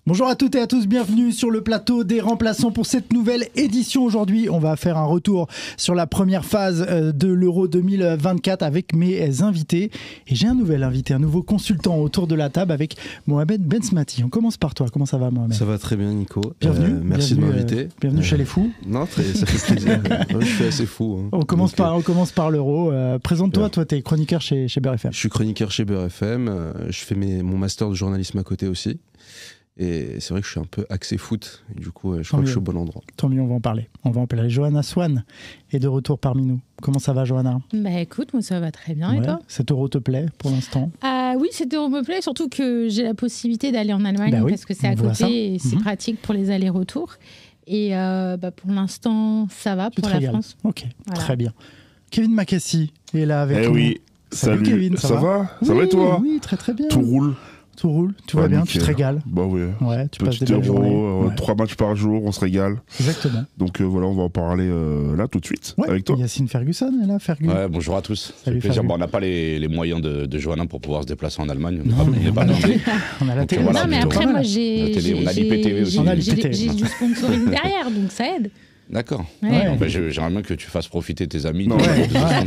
Bonjour à toutes et à tous, bienvenue sur le plateau des remplaçants pour cette nouvelle édition. Aujourd'hui, on va faire un retour sur la première phase de l'Euro 2024 avec mes invités. Et j'ai un nouvel invité, un nouveau consultant autour de la table avec Mohamed Bensmati. On commence par toi, comment ça va Mohamed ? Ça va très bien Nico, bienvenue, merci de m'inviter. Bienvenue chez les fous. Non, ça fait plaisir, je suis assez fou. Hein. On commence par l'Euro. Présente-toi, toi tu es chroniqueur chez Beurre FM. Je suis chroniqueur chez Beurre FM, je fais mon master de journalisme à côté aussi. Et c'est vrai que je suis un peu axé foot, et du coup je crois que je suis au bon endroit. Tant mieux, on va en parler. Johanna Swan est de retour parmi nous. Comment ça va Johanna ? Écoute, moi ça va très bien, et toi ? Cet Euro te plaît pour l'instant ? Oui, cet Euro me plaît, surtout que j'ai la possibilité d'aller en Allemagne parce que c'est à côté et c'est pratique pour les allers-retours. Et pour l'instant, ça va pour la France. Ok, voilà. Très bien. Kevin Macassi est là avec nous. Oui, salut Kevin, ça va ? Ça va et toi ? Oui, très très bien. Tout roule ? Tout roule, tout va bien, nickel. Tu te régales. Bah oui. Ouais, tu passes des Petit belles journées. 3 matchs par jour, on se régale. Exactement. Donc voilà, on va en parler là tout de suite avec toi. Yacine Ferguson est là, Ferguson. Ouais, bonjour à tous. Salut, plaisir. Bon, on n'a pas les moyens de Johanna pour pouvoir se déplacer en Allemagne. On a la télé. Non, mais après, moi, on a l'IPTV aussi. J'ai du sponsoring derrière, donc ça aide. D'accord. Ouais. J'aimerais bien que tu fasses profiter tes amis. On a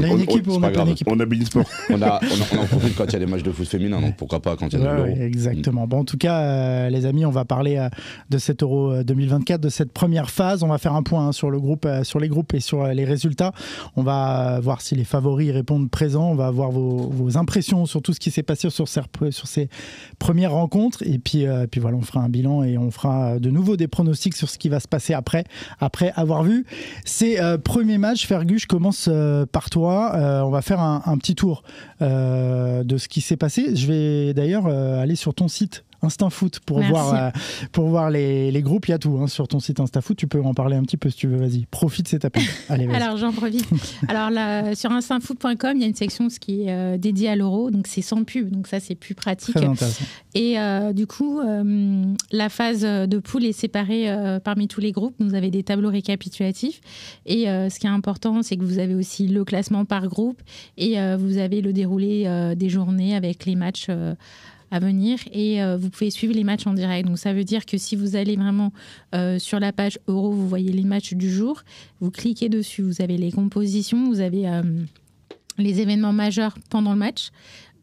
une équipe, on n'a pas une équipe. On a Beansport. On en profite quand il y a des matchs de foot féminin, donc pourquoi pas quand il y a de l'Euro. Exactement. Bon, en tout cas, les amis, on va parler de cet Euro 2024, de cette première phase. On va faire un point sur les groupes et sur les résultats. On va voir si les favoris répondent présents. On va voir vos impressions sur tout ce qui s'est passé sur ces premières rencontres. Et puis voilà, on fera un bilan et on fera de nouveau des pronostics sur ce qui va se passer après avoir vu ces premiers matchs. Fergus, je commence par toi. On va faire un petit tour de ce qui s'est passé. Je vais d'ailleurs aller sur ton site Instinct Foot pour voir les groupes. Il y a tout sur ton site Instinct Foot. Tu peux en parler un petit peu si tu veux. Vas-y, profite, c'est ta pub. Allez, vas-y. Alors j'en profite. Alors là, sur instantfoot.com, il y a une section qui est dédiée à l'Euro, donc c'est sans pub, donc ça c'est plus pratique. Très intéressant. Et du coup, la phase de poule est séparée parmi tous les groupes. Vous avez des tableaux récapitulatifs. Et ce qui est important, c'est que vous avez aussi le classement par groupe et vous avez le déroulé des journées avec les matchs à venir et vous pouvez suivre les matchs en direct. Donc ça veut dire que si vous allez vraiment sur la page Euro, vous voyez les matchs du jour, vous cliquez dessus, vous avez les compositions, vous avez les événements majeurs pendant le match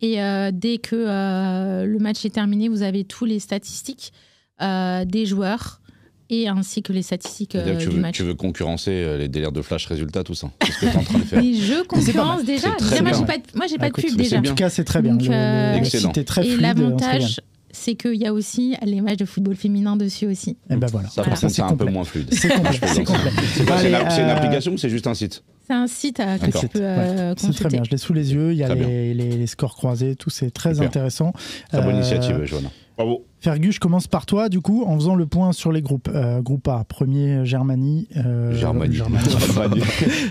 et dès que le match est terminé, vous avez tous les statistiques des joueurs et ainsi que les statistiques du match. Tu veux concurrencer les délires de flash résultats, tout ça ? C'est ce que tu es en train de faire. Mais je concurrence déjà. Moi, j'ai pas de pub déjà. En tout cas, c'est très bien. Le site est très fluide. Et l'avantage, c'est qu'il y a aussi les matchs de football féminin dessus aussi. Et ben voilà. Ça, par contre, c'est un peu moins fluide. C'est complet. C'est une application ou c'est juste un site ? C'est un site que tu peux consulter. C'est très bien, je l'ai sous les yeux. Il y a les scores croisés, tout, c'est très intéressant. Très bonne initiative, Johanna. Bravo. Fergus, je commence par toi, du coup, en faisant le point sur les groupes. Groupe A, premier, Germanie. Germanie.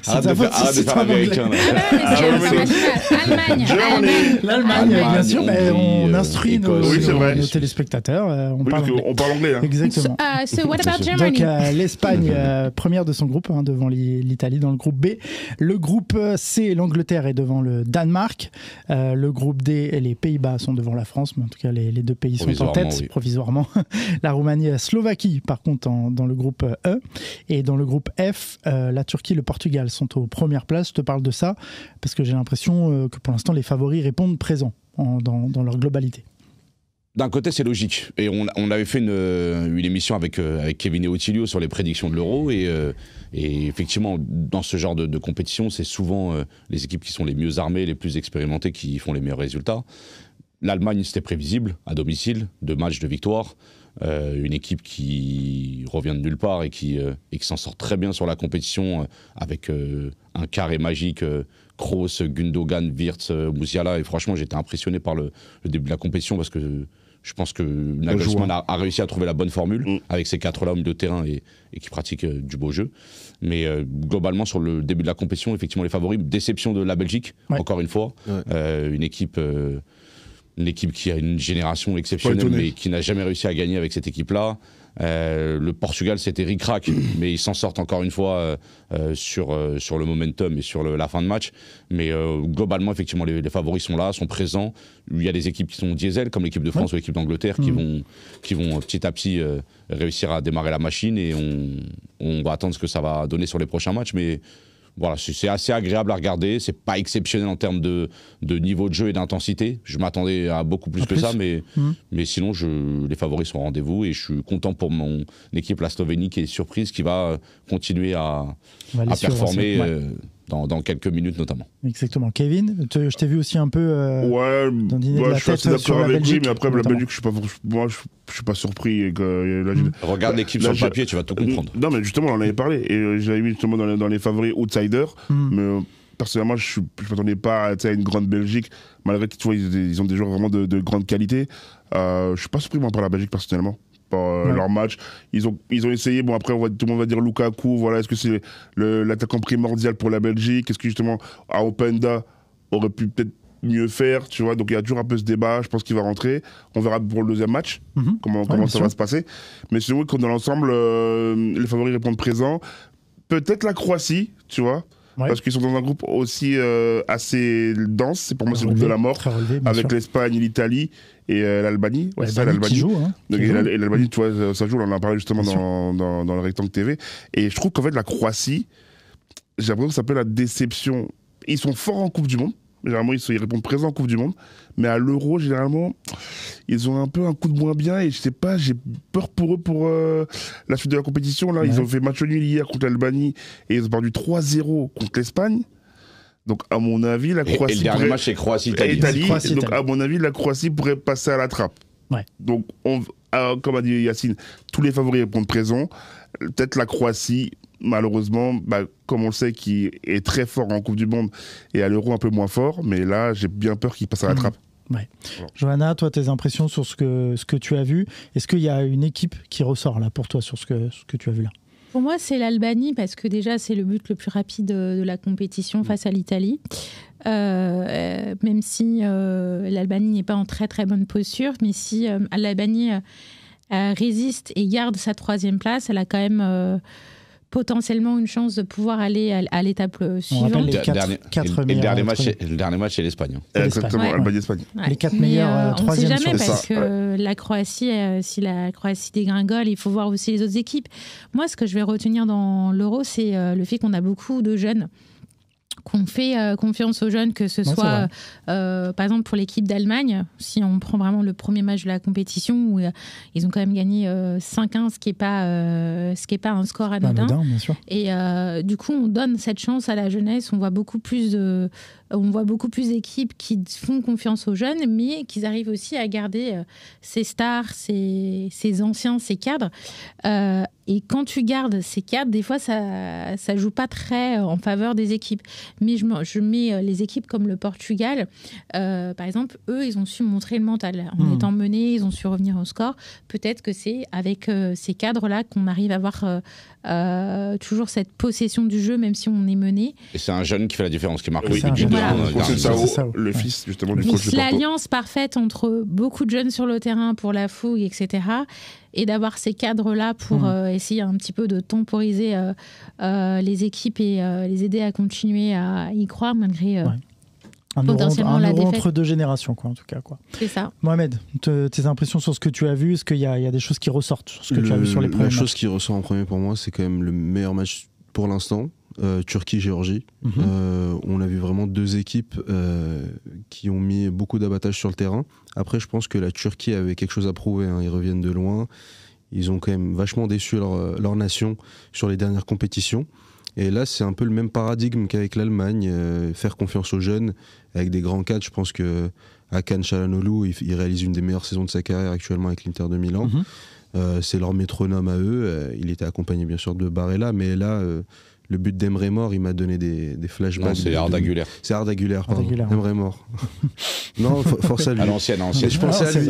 Arrête de faire américain. L'Allemagne, bien sûr, mais on instruit nos téléspectateurs. On parle anglais. Exactement. So what about Germany ? Donc l'Espagne, première de son groupe, devant l'Italie dans le groupe B. Le groupe C, l'Angleterre est devant le Danemark. Le groupe D, les Pays-Bas sont devant la France, mais en tout cas les deux pays sont en tête. Provisoirement. La Roumanie et la Slovaquie, par contre, dans le groupe E. Et dans le groupe F, la Turquie et le Portugal sont aux premières places. Je te parle de ça parce que j'ai l'impression que pour l'instant, les favoris répondent présents dans leur globalité. D'un côté, c'est logique. Et on avait fait une émission avec Kevin et Otilio sur les prédictions de l'Euro. Et effectivement, dans ce genre de compétition, c'est souvent les équipes qui sont les mieux armées, les plus expérimentées qui font les meilleurs résultats. L'Allemagne, c'était prévisible, à domicile, 2 matchs de victoire. Une équipe qui revient de nulle part et qui s'en sort très bien sur la compétition avec un carré magique, Kroos, Gundogan, Wirtz, Musiala. Et franchement, j'étais impressionné par le début de la compétition parce que je pense que Nagelsmann a réussi à trouver la bonne formule avec ces 4-là au milieu de terrain et qui pratiquent du beau jeu. Mais globalement, sur le début de la compétition, effectivement, les favoris, déception de la Belgique, encore une fois. Une équipe qui a une génération exceptionnelle, mais qui n'a jamais réussi à gagner avec cette équipe-là. Le Portugal, c'était ric-rac, mais ils s'en sortent encore une fois sur le momentum et sur la fin de match. Mais globalement, effectivement, les favoris sont là, sont présents. Il y a des équipes qui sont diesel, comme l'équipe de France ou l'équipe d'Angleterre, qui vont petit à petit réussir à démarrer la machine, et on va attendre ce que ça va donner sur les prochains matchs. Mais voilà, c'est assez agréable à regarder. C'est pas exceptionnel en termes de niveau de jeu et d'intensité. Je m'attendais à beaucoup plus que ça, mais sinon, les favoris sont au rendez-vous, et je suis content pour mon équipe, la Slovénie, qui est surprise, qui va continuer à performer dans quelques minutes notamment. Exactement. Kevin, je t'ai vu aussi un peu dans dîner de la je suis tête assez sur d'accord la avec Belgique. lui, mais après, la Belgique, je suis pas surpris. Regarde l'équipe sur le papier, tu vas tout comprendre. Non, mais justement, on en avait parlé, et je l'avais mis justement dans les favoris outsiders, mais personnellement, je ne m'attendais pas à une grande Belgique, malgré qu'ils ont des joueurs vraiment de grande qualité. Je ne suis pas surpris, moi, par la Belgique, personnellement. Leur match, ils ont essayé. Bon, après, tout le monde va dire Lukaku. Voilà, est-ce que c'est l'attaquant primordial pour la Belgique? Est-ce que justement, Openda aurait pu peut-être mieux faire, tu vois? Donc il y a toujours un peu ce débat. Je pense qu'il va rentrer. On verra pour le deuxième match comment ça va se passer. Mais sinon, oui, dans l'ensemble, les favoris répondent présents. Peut-être la Croatie, tu vois. Parce qu'ils sont dans un groupe aussi assez dense. C'est pour moi, c'est le groupe de la mort, avec l'Espagne, l'Italie et l'Albanie. Ouais, c'est ça, l'Albanie. Et l'Albanie, tu vois, ça joue. On en a parlé justement dans le Rectangle TV. Et je trouve qu'en fait, la Croatie, j'ai l'impression que c'est un peu la déception. Ils sont forts en Coupe du Monde. Généralement, ils répondent présents en Coupe du Monde. Mais à l'Euro, généralement, ils ont un peu un coup de moins bien. Et je sais pas, j'ai peur pour eux pour la suite de la compétition. Là, ils ont fait match nul hier contre l'Albanie et ils ont perdu 3-0 contre l'Espagne. Donc, à mon avis, la Croatie. Et le dernier match, c'est Croatie-Italie. Donc, à mon avis, la Croatie pourrait passer à la trappe. Donc, comme a dit Yacine, tous les favoris répondent présents. Peut-être la Croatie, malheureusement, comme on le sait, qui est très fort en Coupe du Monde et à l'Euro un peu moins fort. Mais là, j'ai bien peur qu'il passe à la trappe. Ouais. Johanna, toi, tes impressions sur ce que tu as vu, est-ce qu'il y a une équipe qui ressort là pour toi sur ce que tu as vu là? Pour moi, c'est l'Albanie, parce que déjà, c'est le but le plus rapide de la compétition face à l'Italie. Même si l'Albanie n'est pas en très très bonne posture, mais si l'Albanie résiste et garde sa 3e place, elle a quand même potentiellement une chance de pouvoir aller à l'étape suivante. Le dernier match, c'est l'Espagne. Exactement, Albanie-Espagne. Les 4 meilleurs troisièmes. On ne sait jamais, parce que la Croatie, si la Croatie dégringole, il faut voir aussi les autres équipes. Moi, ce que je vais retenir dans l'Euro, c'est le fait qu'on a beaucoup de jeunes, qu'on fait confiance aux jeunes, que ce soit par exemple pour l'équipe d'Allemagne, si on prend vraiment le premier match de la compétition où ils ont quand même gagné 5-1, ce qui est pas un score anodin. Bien sûr. Et du coup, on donne cette chance à la jeunesse. On voit beaucoup plus d'équipes qui font confiance aux jeunes, mais qui arrivent aussi à garder ces stars, ces anciens, ces cadres. Et quand tu gardes ces cadres, des fois, ça joue pas très en faveur des équipes. Mais je mets les équipes comme le Portugal. Par exemple, eux, ils ont su montrer le mental. En étant menés, ils ont su revenir au score. Peut-être que c'est avec ces cadres-là qu'on arrive à avoir toujours cette possession du jeu, même si on est mené. Et c'est un jeune qui fait la différence, qui marque le but. Le fils, justement, du coach de Porto. L'alliance parfaite entre beaucoup de jeunes sur le terrain pour la fougue, etc., et d'avoir ces cadres-là pour essayer un petit peu de temporiser les équipes et les aider à continuer à y croire malgré potentiellement la défaite. Entre deux générations, quoi, en tout cas. Quoi. C'est ça. Mohamed, tes impressions sur ce que tu as vu, est-ce qu'il y a des choses qui ressortent sur ce que tu as vu sur les premiers matchs? La chose qui ressort en premier pour moi, c'est quand même le meilleur match pour l'instant. Turquie-Géorgie. On a vu vraiment deux équipes qui ont mis beaucoup d'abattage sur le terrain. Après, je pense que la Turquie avait quelque chose à prouver. Ils reviennent de loin. Ils ont quand même vachement déçu leur nation sur les dernières compétitions. Et là, c'est un peu le même paradigme qu'avec l'Allemagne. Faire confiance aux jeunes avec des grands cadres. Je pense que Hakan Çalhanoğlu, il réalise une des meilleures saisons de sa carrière actuellement avec l'Inter de Milan. C'est leur métronome à eux. Il était accompagné bien sûr de Barella, mais là, Le but d'Emre Mor, il m'a donné des flashbacks. Non, c'est Arda Güler. C'est Arda Güler, pardon. Arda Güler. Emre Mor. Non, force à lui. À l'ancienne. Je pensais à lui.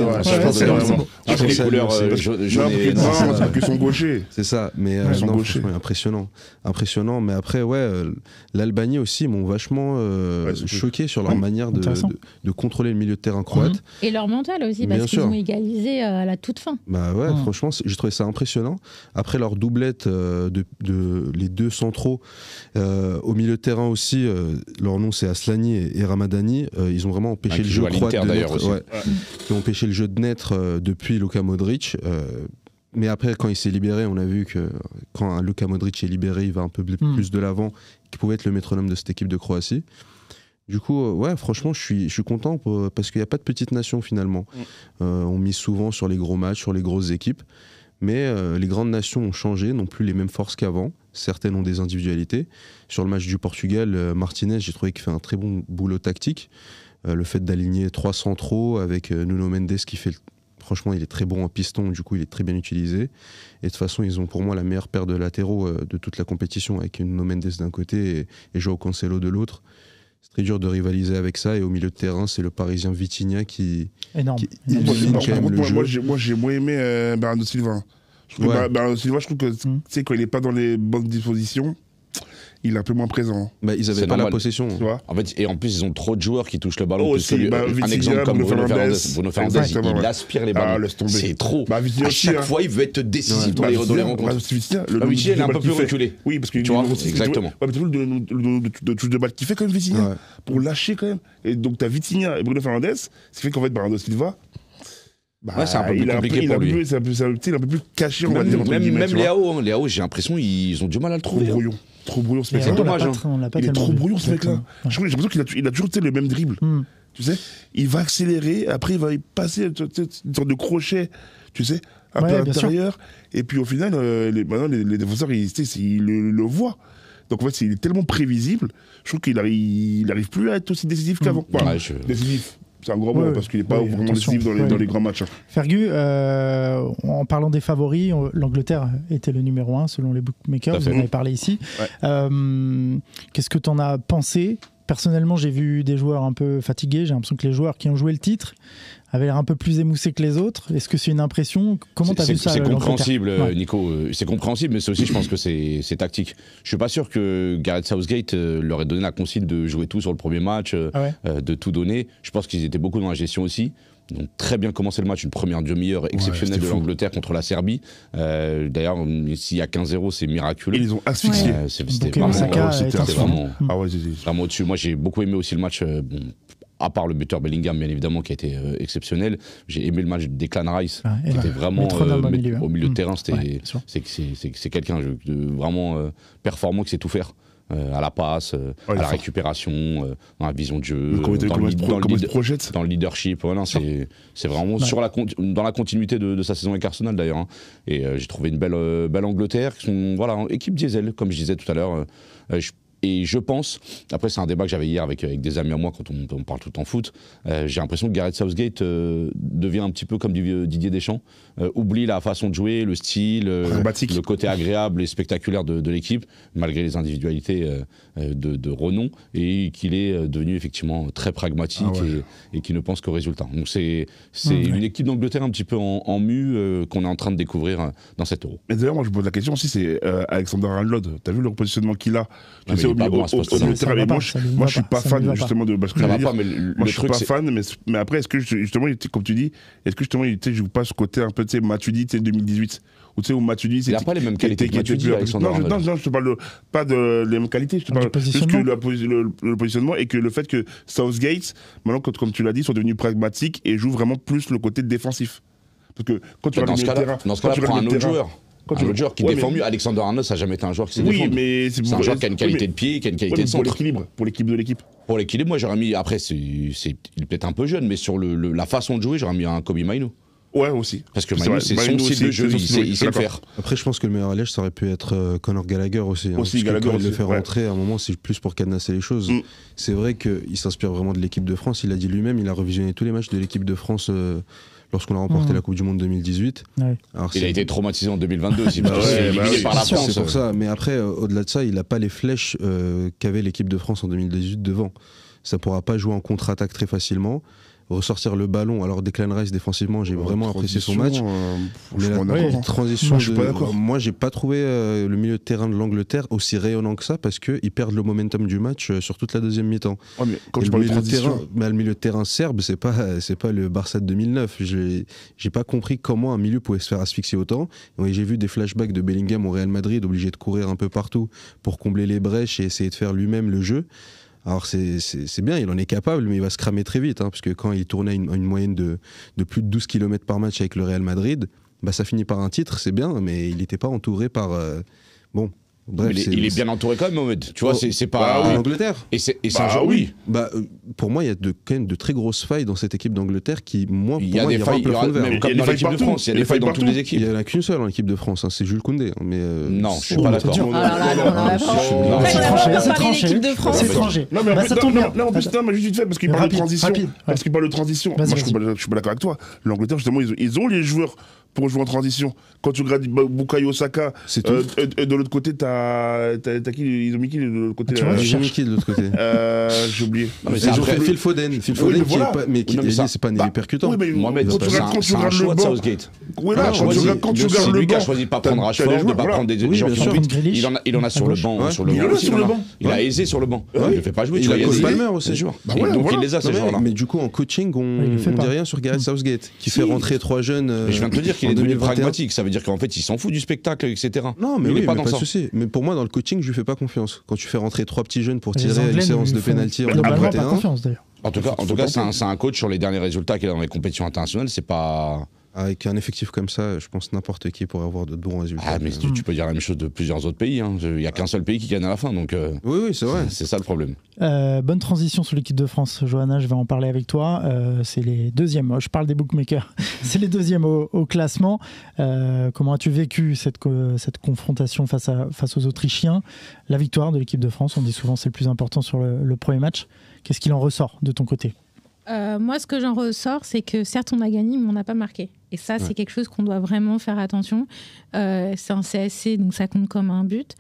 C'est les couleurs jaune et non, c'est parce qu'ils sont gauchers. C'est ça, mais non, impressionnant. Impressionnant, mais après, l'Albanie aussi m'ont vachement choqué sur leur manière de contrôler le milieu de terrain croate. Et leur mental aussi, parce qu'ils ont égalisé à la toute fin. Bah ouais, franchement, j'ai trouvé ça impressionnant. Après leur doublette de les deux centraux au milieu de terrain aussi, leur nom c'est Aslani et Ramadani, ils ont vraiment empêché le jeu croate de naître. Ils ont empêché le jeu de naître depuis Luka Modric. Mais après, quand il s'est libéré, on a vu que quand Luka Modric est libéré, il va un peu plus de l'avant, qui pouvait être le métronome de cette équipe de Croatie. Du coup, franchement, je suis content parce qu'il n'y a pas de petite nation finalement. On mise souvent sur les gros matchs, sur les grosses équipes. Mais les grandes nations ont changé, n'ont plus les mêmes forces qu'avant. Certaines ont des individualités. Sur le match du Portugal, Martinez, j'ai trouvé qu'il fait un très bon boulot tactique. Le fait d'aligner 3 centraux avec Nuno Mendes qui fait... Franchement, il est très bon en piston, du coup, il est très bien utilisé. Et de toute façon, ils ont pour moi la meilleure paire de latéraux de toute la compétition, avec Nuno Mendes d'un côté et João Cancelo de l'autre. C'est très dur de rivaliser avec ça. Et au milieu de terrain, c'est le Parisien Vitinha qui... Énorme. Moi, j'ai moins aimé Bernardo Silva. Bernardo Silva, je trouve que quand il n'est pas dans les bonnes dispositions, il est un peu moins présent. Bah, ils n'avaient pas la possession. Tu vois, en fait, et en plus, ils ont trop de joueurs qui touchent le ballon. Un exemple comme Bruno Fernandes, il aspire les ballons. C'est trop. À chaque fois, il veut être décisif dans les rencontres. Vitinha, il est un peu plus reculé. Oui, parce que tu vois, exactement. Tu vois le touche de balle qu'il fait quand même Vitinha, pour lâcher quand même. Et donc, tu as Vitinha et Bruno Fernandes, ce qui fait qu'en fait, Bernardo Silva... c'est un peu plus compliqué pour lui. C'est un peu plus caché, on va dire. Même Léao, j'ai l'impression qu'ils ont du mal à le trouver. Trop brouillon ce mec-là. C'est dommage. Il est trop brouillon ce mec-là. J'ai l'impression qu'il a toujours le même dribble. Tu sais, il va accélérer, après il va passer une sorte de crochet, tu sais, un peu à l'intérieur. Et puis au final, maintenant les défenseurs, ils le voient. Donc en fait, il est tellement prévisible, je trouve qu'il arrive plus à être aussi décisif qu'avant. Décisif. C'est un gros mot parce qu'il n'est pas vraiment décisif dans les grands matchs. Fergus, en parlant des favoris, l'Angleterre était le numéro 1 selon les bookmakers, vous en avez parlé ici. Qu'est-ce que tu en as pensé ? Personnellement, j'ai vu des joueurs un peu fatigués. J'ai l'impression que les joueurs qui ont joué le titre avaient l'air un peu plus émoussés que les autres. Est-ce que c'est une impression ? Comment tu as vu ça ? C'est compréhensible, Nico. C'est compréhensible, mais c'est aussi, je pense que c'est tactique. Je suis pas sûr que Gareth Southgate leur ait donné la consigne de jouer tout sur le premier match, de tout donner. Je pense qu'ils étaient beaucoup dans la gestion aussi. Ils ont très bien commencé le match, une première demi-heure exceptionnelle de l'Angleterre contre la Serbie. D'ailleurs, s'il y a 15-0, c'est miraculeux. Et ils ont asphyxié. C'était vraiment au-dessus. Moi, j'ai beaucoup aimé aussi le match. À part le buteur Bellingham, bien évidemment, qui a été exceptionnel. J'ai aimé le match de Declan Rice, qui était vraiment au milieu de terrain. C'est quelqu'un de vraiment performant qui sait tout faire. À la passe, à la récupération, dans la vision de jeu, dans le leadership. C'est vraiment dans la continuité de sa saison avec Arsenal d'ailleurs. Et j'ai trouvé une belle Angleterre, qui sont équipe diesel, comme je disais tout à l'heure. Et je pense, après c'est un débat que j'avais hier avec des amis à moi quand on parle tout le temps foot, j'ai l'impression que Gareth Southgate devient un petit peu comme Didier Deschamps, oublie la façon de jouer, le style, le côté agréable et spectaculaire de l'équipe, malgré les individualités de renom, et qu'il est devenu effectivement très pragmatique et qui ne pense qu'au résultat. Donc c'est une équipe d'Angleterre un petit peu en mue qu'on est en train de découvrir dans cet Euro. Mais d'ailleurs, moi je pose la question aussi, c'est Alexander-Arnold, t'as vu le repositionnement qu'il a? Moi je suis pas fan justement de ça va pas, mais moi je suis pas fan, mais après est-ce que justement comme tu dis, est-ce que justement il joue pas ce côté un peu tu sais Matuidi 2018 ou tu sais où Matuidi il a pas les mêmes qualités que Matuidi. Non, je te parle pas de les mêmes qualités, je te parle juste que le positionnement et que le fait que Southgate maintenant comme tu l'as dit sont devenus pragmatiques et jouent vraiment plus le côté défensif. Parce que quand tu dans ce cas-là, prends un autre joueur. Un autre joueur qui défend mieux. Alexander-Arnold, ça n'a jamais été un joueur qui s'est défendu. Mais c'est un joueur qui a une qualité de pied, qui a une qualité de centre. Pour l'équipe de l'équipe. Pour l'équilibre, moi j'aurais mis. Après, il est peut-être un peu jeune, mais sur la façon de jouer, j'aurais mis un Kobe Mainoo. Ouais, aussi. Parce que Mainoo, c'est son style de jeu, il sait le faire. Après, je pense que le meilleur alliage, ça aurait pu être Conor Gallagher aussi. Aussi, Gallagher. Quand il le fait rentrer, à un moment, c'est plus pour cadenasser les choses. C'est vrai qu'il s'inspire vraiment de l'équipe de France. Il a dit lui-même, il a revisionné tous les matchs de l'équipe de France lorsqu'on a remporté la Coupe du Monde 2018. Ouais. Alors, Il a été traumatisé en 2022 aussi, Bah parce qu'il ouais, est bah éliminé oui, par la C'est France. pour ça. Mais après, au-delà de ça, il n'a pas les flèches qu'avait l'équipe de France en 2018 devant. Ça ne pourra pas jouer en contre-attaque très facilement. Ressortir le ballon. Alors Declan Rice défensivement, j'ai vraiment apprécié son match. Mais la transition, je suis pas d'accord. moi j'ai pas trouvé le milieu de terrain de l'Angleterre aussi rayonnant que ça parce qu'ils perdent le momentum du match sur toute la deuxième mi-temps. Ouais, mais quand je parle de transition, le milieu de terrain serbe, c'est pas le Barça de 2009. J'ai pas compris comment un milieu pouvait se faire asphyxier autant. Et j'ai vu des flashbacks de Bellingham au Real Madrid obligé de courir un peu partout pour combler les brèches et essayer de faire lui-même le jeu. Alors c'est bien, il en est capable, mais il va se cramer très vite, parce que quand il tournait à une moyenne de plus de 12 km par match avec le Real Madrid, bah ça finit par un titre, c'est bien, mais il n'était pas entouré par... bon, bref, il est bien entouré quand même, Mohamed. Tu vois, c'est pas... en Angleterre. Et c'est un joueur, oui. Bah, pour moi, il y a quand même de très grosses failles dans cette équipe d'Angleterre qui, moi, il y a des failles, même comme dans l'équipe de France, il y a des failles dans toutes les équipes. Il n'y en a qu'une seule en équipe de France, c'est Jules Koundé. Mais non, je suis pas d'accord. C'est tranché. C'est tranché. Non, mais en plus, juste vite fait, parce qu'il parle de transition. Parce qu'il parle de transition. Moi, je suis pas d'accord avec toi. L'Angleterre, justement, ils ont les joueurs pour jouer en transition. Quand tu regardes Bukayo Saka, de l'autre côté, t'as qui? Ils ont mis qui de l'autre côté? Ils ont mis qui de l'autre côté? J'ai oublié. Ils ont fait Phil Foden. Phil Foden, c'est pas né percutant. Mohamed, c'est un choix de Southgate. Oui, là, quand tu regardes le banc. Il a choisi de ne pas prendre Rashford, de ne pas prendre des gens qui sont il en a sur le banc. Il a aisé sur le banc. Il ne le fait pas jouer. Il a Cole Palmer aussi. Donc il les a, ces joueurs-là. Mais du coup, en coaching, on ne dit rien sur Gareth Southgate, qui fait rentrer 3 jeunes. Je viens de te dire qu'il est devenu pragmatique. Ça veut dire qu'en fait, il s'en fout du spectacle, etc. Non, mais oui, pas de souci. Mais pour moi, dans le coaching, je lui fais pas confiance. Quand tu fais rentrer 3 petits jeunes pour tirer une séance de pénalty en 2021. En tout cas, c'est un coach sur les derniers résultats qu'il a dans les compétitions internationales. C'est pas. Avec un effectif comme ça, je pense n'importe qui pourrait avoir de bons résultats. Ah, mais tu peux dire la même chose de plusieurs autres pays. Il n'y a qu'un seul pays qui gagne à la fin. Donc, oui, c'est vrai. C'est ça le problème. Bonne transition sur l'équipe de France. Johanna, je vais en parler avec toi. C'est les deuxièmes. Je parle des bookmakers. C'est les deuxièmes au classement. Comment as-tu vécu cette confrontation face aux Autrichiens? La victoire de l'équipe de France, on dit souvent c'est le plus important sur le premier match. Qu'est-ce qu'il en ressort de ton côté? Moi, ce que j'en ressors, c'est que certes, on a gagné, mais on n'a pas marqué. Et ça, c'est quelque chose qu'on doit vraiment faire attention. C'est un CSC, donc ça compte comme un but.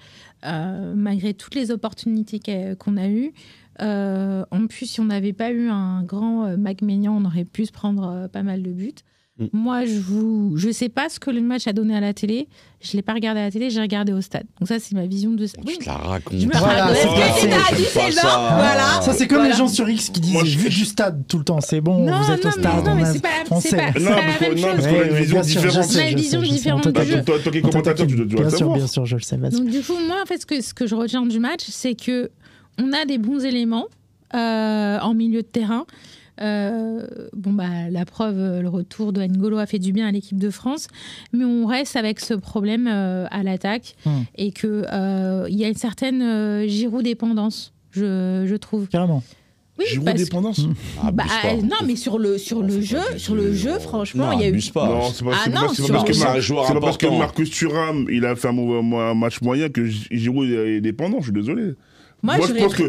Malgré toutes les opportunités qu'on a eues. En plus, si on n'avait pas eu un grand Mac-Maignan, on aurait pu se prendre pas mal de buts. Moi, je sais pas ce que le match a donné à la télé. Je l'ai pas regardé à la télé, j'ai regardé au stade. Donc ça, c'est ma vision de ça. Tu te la racontes. Je me raconte. Voilà. Ça, c'est comme les gens sur X qui disent vu du stade tout le temps. C'est bon, vous êtes au stade. Non, mais c'est pas la même chose. Non, parce qu'on a une vision différente. On a une vision différente du jeu. Toi qui es commentateur, tu dois le savoir. Bien sûr, je le sais. Donc du coup, moi, en fait, ce que je retiens du match, c'est que on a des bons éléments en milieu de terrain. La preuve, le retour de N'Golo a fait du bien à l'équipe de France, mais on reste avec ce problème à l'attaque et que il y a une certaine Giroud dépendance, je trouve. Carrément. Oui, Giroud dépendance. Non, mais sur le jeu, franchement, il y a eu. Non, c'est pas parce que Marcus Thuram, il a fait un match moyen que Giroud est dépendant. Je suis désolé. Moi, je pense que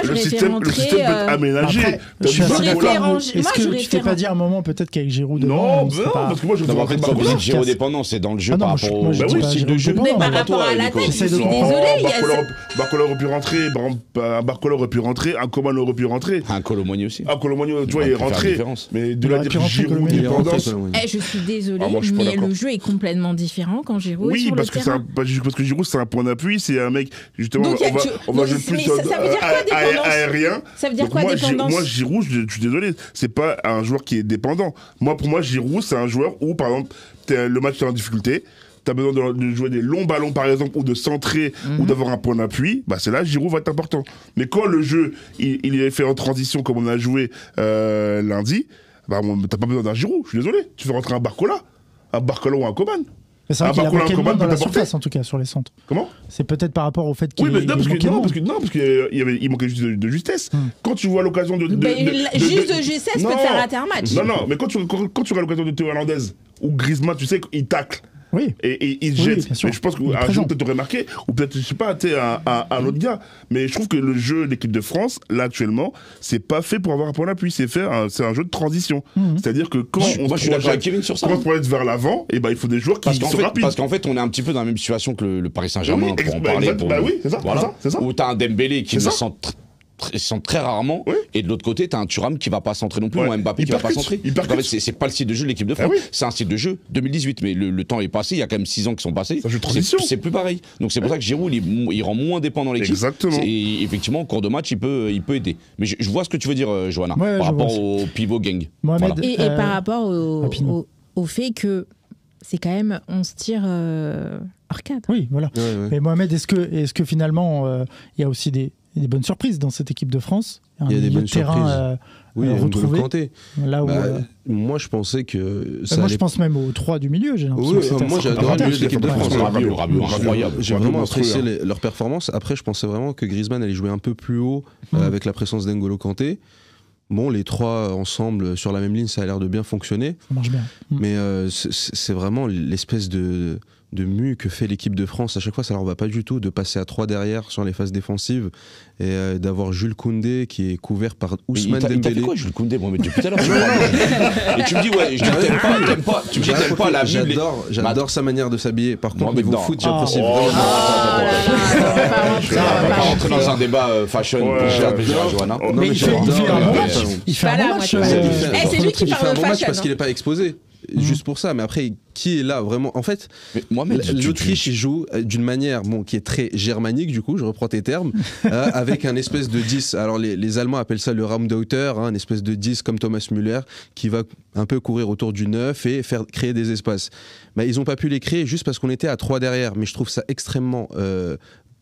le système peut être aménagé. Est-ce que tu t'es pas dit à un moment peut-être qu'avec Giroud non, parce que moi je en fait, quand vous dites Giroud dépendant, c'est dans le jeu par rapport au style de jeu. Mais par rapport à l'attaque, je suis désolé. Barcola aurait pu rentrer, Barcola aurait pu rentrer, un Coman aurait pu rentrer. Un Colomoni aussi. Un Colomoni, tu vois, il est rentré. Mais de la dire Giroud dépendance. Je suis désolé, mais le jeu est complètement différent quand Giroud est sur le terrain. Oui, parce que Giroud c'est un point d'appui, c'est un mec justement. On va jouer plus aérien. Ça veut dire quoi dépendance? Moi, Giroud, je suis désolé, c'est pas un joueur qui est dépendant. Pour moi, Giroud, c'est un joueur où, par exemple, le match est en difficulté, tu as besoin de jouer des longs ballons, par exemple, ou de centrer, ou d'avoir un point d'appui, c'est là, Giroud va être important. Mais quand le jeu, il est fait en transition, comme on a joué lundi, t'as pas besoin d'un Giroud, je suis désolé. Tu fais rentrer un Barcola ou un Coman. C'est vrai qu'il a manqué de monde dans la surface, en tout cas, sur les centres. Comment? C'est peut-être par rapport au fait qu'il parce qu'il manquait juste de justesse. Quand tu vois l'occasion de justesse peut te faire rater un match. Non, mais quand tu as l'occasion de Théo Hernandez ou Griezmann, tu sais qu'il tacle. Oui. Et il Oui, jette. bien sûr. Mais je pense Il est qu'un présent. jour, peut-être t'aurais marqué, ou peut-être, je sais pas, un autre gars. Mais je trouve que le jeu de l'équipe de France, là, actuellement, c'est pas fait pour avoir un point d'appui. C'est un jeu de transition. C'est-à-dire que quand Moi, je suis d'accord avec Kevin sur ça. Quand on se projette vers l'avant, et ben, il faut des joueurs qui sont rapides. Parce qu'en fait, on est un petit peu dans la même situation que le Paris Saint-Germain, Oui, pour en parler. oui, c'est ça, Voilà. c'est ça. Où t'as un Dembélé qui C'est ne ça. centre très rarement, Oui. et de l'autre côté, t'as un Thuram qui va pas centrer non plus, Ouais. ou un Mbappé Il qui va pas percute, centrer. il Donc, en fait, percute. c'est pas le style de jeu de l'équipe de France. oui. C'est un style de jeu 2018, mais le temps est passé. Il y a quand même 6 ans qui sont passés. C'est un jeu de transition. C'est plus pareil. Donc c'est pour ça que Giroud, il rend moins dépendant l'équipe. Exactement. Et effectivement, en cours de match, il peut aider. Mais je vois ce que tu veux dire, Johanna, Ouais, par je vois rapport au pivot gang. Mohamed, Voilà. Et par rapport rapidement. au fait que c'est quand même, on se tire hors cadre. Oui, voilà. Ouais, ouais. Mais Mohamed, est-ce que finalement, il y a aussi des bonnes surprises dans cette équipe de France? Il y a des milieu bonnes de terrain, surprises. Oui, N'Golo retrouvé. Kanté. Là où, Bah, moi, je pensais que ça moi, allait je pense même aux 3 du milieu. J'ai l'impression Oui, que c'était moi assez j'adore le milieu de l'équipe de France. Rabiot, incroyable. J'ai Rabiot vraiment monstrueux, apprécié leur performance. Après, je pensais vraiment que Griezmann allait jouer un peu plus haut avec la présence d'N'Golo Kanté. Bon, les trois ensemble sur la même ligne, ça a l'air de bien fonctionner. Ça marche bien. Mais c'est vraiment l'espèce de mue que fait l'équipe de France. À chaque fois, ça leur va pas du tout de passer à 3 derrière sur les phases défensives et d'avoir Jules Koundé qui est couvert par Ousmane Il t'a fait Dembélé. quoi, Jules Koundé, Mohamed, depuis tout à l'heure? Et tu me dis, ouais, je dis, t'aimes pas, tu me dis, t'aimes pas la Bible. J'adore sa manière de s'habiller. Par contre, Mohamed, niveau non. foot, j'apprécie Oh, vraiment. On va pas rentrer dans un débat fashion pour faire plaisir à Johanna. Non, Mais il fait un bon match. Il fait un Voilà, bon moi, match. je vois. C'est lui qui Il fait parle un bon match fashion, parce hein. qu'il n'est pas exposé. Juste pour ça, mais après, qui est là vraiment? En fait, Mais Mohamed, l'Autriche, il joue d'une manière qui est très germanique, du coup, je reprends tes termes, avec un espèce de 10. Alors, les Allemands appellent ça le Raumdeuter, un espèce de 10 comme Thomas Müller, qui va un peu courir autour du 9 et faire créer des espaces. Bah, ils n'ont pas pu les créer juste parce qu'on était à 3 derrière, mais je trouve ça extrêmement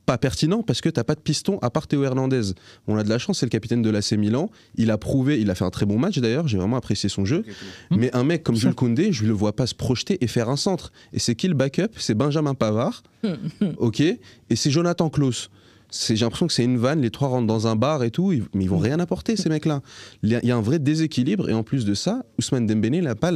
pas pertinent parce que t'as pas de piston à part Théo Hernandez. On a de la chance, c'est le capitaine de l'AC Milan. Il a prouvé, il a fait un très bon match d'ailleurs, j'ai vraiment apprécié son jeu. Mais un mec comme Jules Koundé, je le vois pas se projeter et faire un centre. Et c'est qui le backup? C'est Benjamin Pavard, ok, et c'est Jonathan Klaus. J'ai l'impression que c'est une vanne, les trois rentrent dans un bar et tout, mais ils vont rien apporter ces mecs-là. Il y a un vrai déséquilibre et en plus de ça, Ousmane Dembélé n'a pas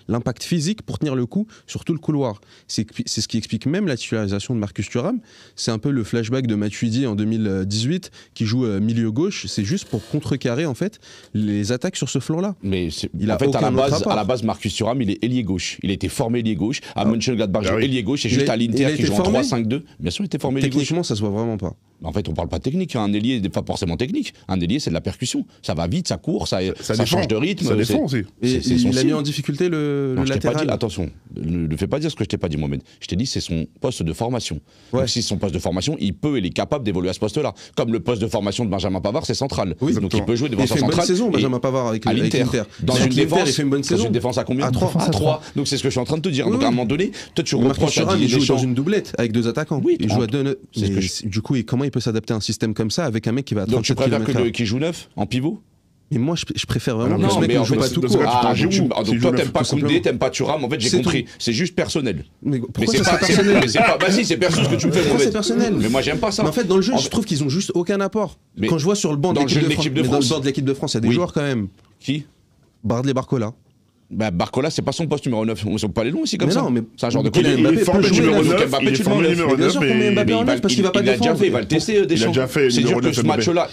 l'impact physique pour tenir le coup sur tout le couloir. C'est ce qui explique même la titularisation de Marcus Thuram. C'est un peu le flashback de Matuidi en 2018 qui joue milieu gauche. C'est juste pour contrecarrer en fait les attaques sur ce flanc-là. Mais Il a en fait, aucun autre apport. à la base, Marcus Thuram, il est ailier gauche. Il a été formé ailier gauche. À Mönchengladbach, joue ailier gauche. Et juste à il l'Inter a qui été joue en formé 3-5-2. Bien sûr, il était formé ailier gauche. Techniquement, ça se voit vraiment pas. En fait, on parle pas technique. Un ailier n'est pas forcément technique. Un ailier, c'est de la percussion. Ça va vite, ça court, ça change de rythme. Ça défend aussi. Et C'est son il a style. mis en difficulté le Non, je t'ai pas latéral. dit, attention, ne fais pas dire ce que je t'ai pas dit, Mohamed. Je t'ai dit, c'est son poste de formation. Ouais. Donc, si c'est son poste de formation, il est capable d'évoluer à ce poste-là. Comme le poste de formation de Benjamin Pavard, c'est central. Oui, donc il peut jouer Il défenseur fait une bonne central. saison, et- Benjamin Pavard avec à l'Inter. l'Inter. Dans Avec une l'Inter, défense, il fait une bonne dans saison. une défense à combien? À 3. À 3. Donc c'est ce que je suis en train de te dire. Oui, Donc à un oui. moment donné, toi tu Marcus reproches à Thuram, il Didier joue dans Deschamps. une doublette avec 2 attaquants. Oui, Il joue à 2. c'est ce que Du coup, comment il peut s'adapter à un système comme ça avec un mec qui va à Donc tu 37 préfères km/h? qu'il joue neuf en pivot? Mais moi, je préfère vraiment Non, que ce mec mais ne en joue fait, pas tout dans ce court. cas, tu prends Giroud, donc s'il toi joue t'aimes neuf, pas tout simplement. Koundé, t'aimes pas Thuram, en fait j'ai C'est compris. tout. C'est juste personnel. Mais Mais pourquoi c'est ça pas c'est personnel? mais c'est pas. Vas-y, c'est perso ce que tu me fais, Pourquoi Mohamed. c'est personnel? Mais moi j'aime pas ça. Mais en fait, dans le jeu, En- je trouve qu'ils ont juste aucun apport. Mais Quand je vois sur le banc de dans le jeu de l'équipe de l'équipe de France, France. dans le banc de l'équipe de France, il y a des Oui. joueurs quand même. Qui? Bardley Barcola. Bah Barcola, c'est pas son poste numéro 9. On ne peut pas aller loin aussi comme Mais ça. non, mais c'est un genre de Kylian côté. Mbappé Il est formé peut jouer numéro neuf. 9. Mbappé, Il est tu le formé mets numéro Mais bien 9. sûr qu'on met Mbappé en neuf parce qu'il va pas Il l'a déjà défendre. fait, il va le tester, Deschamps. déjà fait C'est numéro dire que 9 ce Mbappé. match-là,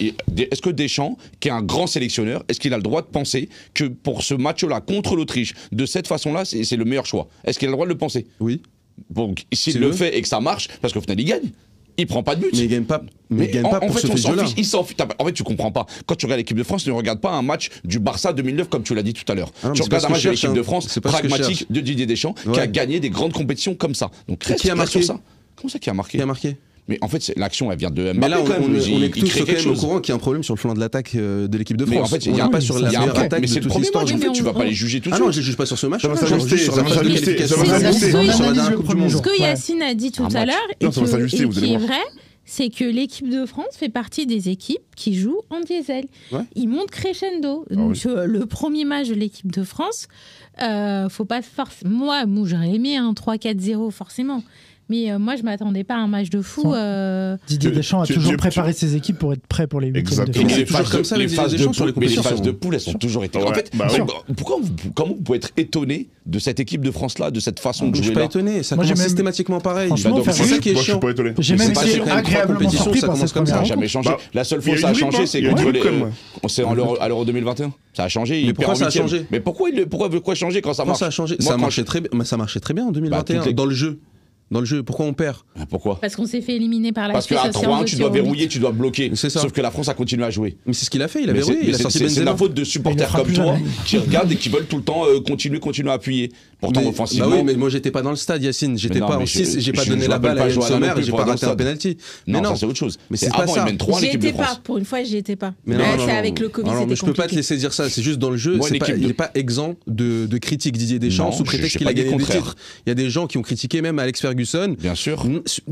est-ce que Deschamps, qui est un grand sélectionneur, est-ce qu'il a le droit de penser que pour ce match-là contre l'Autriche, de cette façon-là, c'est le meilleur choix? Est-ce qu'il a le droit de le penser? Oui. Donc, s'il C'est le le- fait et que ça marche, parce qu'au final, il gagne. Il prend pas de but. Mais il gagne pas. Mais il gagne pas en pour fait, ce on s'en jeu-là. fiche. Il s'en fiche. En fait, tu comprends pas. Quand tu regardes l'équipe de France, tu ne regardes pas un match du Barça 2009 comme tu l'as dit tout à l'heure. Ah non, mais Tu c'est pas regardes ce un que match je de cherche, l'équipe de hein. France C'est pas ce que je pragmatique cherche. de Didier Deschamps qui Ouais. a gagné des grandes compétitions comme ça. Donc reste qui a marqué sur ça. Comment ça qui a marqué? Qui a marqué? Mais en fait, l'action, elle vient de Mbappé. Mais là, quand même. on Il est tous crée quand quelque même au chose. courant qu'il y a un problème sur le flanc de l'attaque de l'équipe de Mais France. en fait, On il y a n'est un pas peu sur il la y a un meilleure peu, attaque mais de c'est le toute premier l'histoire. match. En fait, tu vas pas les juger tout de Ah non, suite. je juge pas sur ce match. Ça va s'ajuster, ça va s'ajuster, ça va C'est s'ajuster. ça, on sur la analyse dernière le Coupe du premier Monde. jour. Ce que Ouais. Yacine a dit tout Un à match. l'heure et, Non, ça va s'ajuster, vous allez qui est voir. vrai, c'est que l'équipe de France fait partie des équipes qui jouent en diesel. Ouais. Ils montent crescendo. oui. Donc, le premier match de l'équipe de France, faut pas forcément. Moi, j'aurais aimé un 3-4-0 forcément. Mais moi, je m'attendais pas à un match de fou. Didier Deschamps a toujours préparé ses équipes pour être prêt pour les huitièmes de Et finale. les phases comme ça, les avec phases Didier Deschamps sur les mais les compétitions. phases de poule, elles sont toujours été. En Ouais, fait, bah oui. comment vous pouvez être étonné de cette équipe de France-là, de cette façon de Je suis jouer pas là? étonné, ça Moi, j'ai commence même- systématiquement pareil. Franchement, Bah, donc, c'est ça qui est Moi, je suis chiant. pas étonné. J'ai même C'est pas été quand même trois agréablement compétitions, surpris ça par commence cette comme ça. Ça n'a première jamais changé. Bah, La seule il y fois a où ça a eu du changé, rythme, c'est il y a eu contre du les. rythme, quand même. C'est à l'Euro 2021. Ça a changé. Mais Il pourquoi perd en ça a huitième. changé Mais pourquoi changer quand ça Quand marche? ça a changé, Moi, ça quand marchait très bien en 2021 toutes les- dans le jeu. Dans le jeu, pourquoi on perd? Pourquoi? Parce qu'on s'est fait éliminer par la Parce Suisse. qu'à au 3-1, tu dois tir au but. verrouiller, tu dois bloquer. C'est ça. Sauf que la France a continué à jouer. Mais c'est ce qu'il a fait, il a Mais verrouillé, il a sorti c'est de Benzema. la faute de Il le supporters fera comme plus toi jamais. qui regardent et qui veulent tout le temps continuer à appuyer. Pourtant, Mais- offensivement. Bah oui, mais moi j'étais pas dans le stade, Yacine. J'étais non, pas mais en 6, j'ai pas je donné la m'appelle balle pas à Yann Johanna non Sommer, plus j'ai pour pas aller au raté un stade. penalty. Non, Mais ça c'est autre chose. Mais C'est c'est pas avant, ça. ils mènent 3 J'y l'équipe de étais pas. France. Pour une fois, j'y étais pas. Mais Ouais, non, c'est non, avec le Covid, non, mais c'était je peux pas te compliqué. laisser dire ça, c'est juste dans le jeu, Moi, c'est pas- l'équipe il de- n'est pas exempt de critiques Didier Deschamps Non, sous prétexte j'ai qu'il pas a dit gagné le des contraire. titres. Il y a des gens qui ont critiqué même Alex Ferguson. Bien sûr.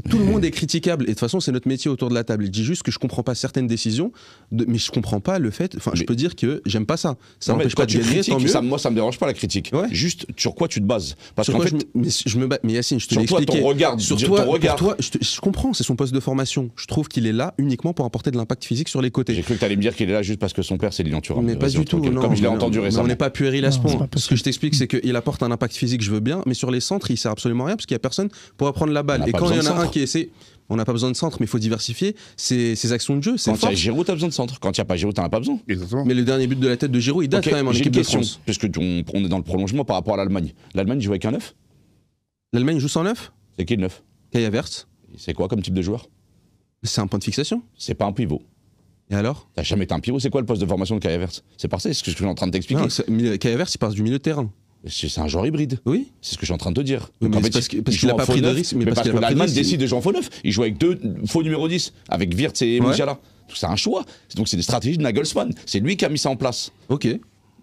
Tout le monde est critiquable et de toute façon c'est notre métier autour de la table. Je dis juste que je comprends pas certaines décisions, mais je comprends pas le fait. Enfin, je Mais- peux dire que j'aime pas ça. Ça Non, mais n'empêche quand pas de tu gagner, critiques, tant mieux. moi ça me dérange pas la critique. Ouais. Juste sur quoi tu te bases? Parce Sur qu'en quoi fait, je me bats. Mais Yacine, je te l'ai sur toi, expliqué. ton regard, Sur ton toi, regard. pour toi, je comprends, c'est son poste de formation. Je trouve qu'il est là uniquement pour apporter de l'impact physique sur les côtés. J'ai cru que tu allais me dire qu'il est là juste parce que son père c'est Lilian Thuram. Mais pas Vas-y, du tout, ok. non. Comme je l'ai Mais entendu non, mais récemment. on n'est pas puéril à ce Non, c'est point. pas Ce que possible. je t'explique, c'est qu'il apporte un impact physique, je veux bien, mais sur les centres, il sert absolument à rien parce qu'il n'y a personne pour prendre la On balle. n'a Et pas quand il y en besoin a de un centre. qui essaie, on n'a pas besoin de centre, mais il faut diversifier ses actions de jeu, ses Quand il y a forces. Giroud, t'as besoin de centre. Quand il n'y a pas Giroud, t'en as pas besoin. Exactement. Mais le dernier but de la tête de Giroud, il date Ok, quand même en j'ai équipe une de question, France. puisque on est dans le prolongement par rapport à l'Allemagne. L'Allemagne joue avec un 9? L'Allemagne joue sans neuf. C'est qui le 9? Kai Havertz, C'est quoi comme type de joueur? c'est un point de fixation. C'est pas un pivot. Et alors? T'as jamais été un pivot. C'est quoi le poste de formation de Kai Havertz? C'est parfait, c'est ce que je suis en train de t'expliquer. Non, Kai Havertz, il passe du milieu de terrain. C'est un joueur hybride. Oui. C'est ce que je suis en train de te dire. Oui, Donc, mais en c'est fait, parce que- il parce joue qu'il a en pas faux pris de neuf, risque, mais mais parce parce qu'il que a pas pris de l'Allemagne risque. décide de jouer en faux neuf. Il joue avec 2 faux numéro 10, avec Wirtz et Ouais. Musiala. C'est un choix. Donc c'est des stratégies de Nagelsmann. C'est lui qui a mis ça en place. Ok.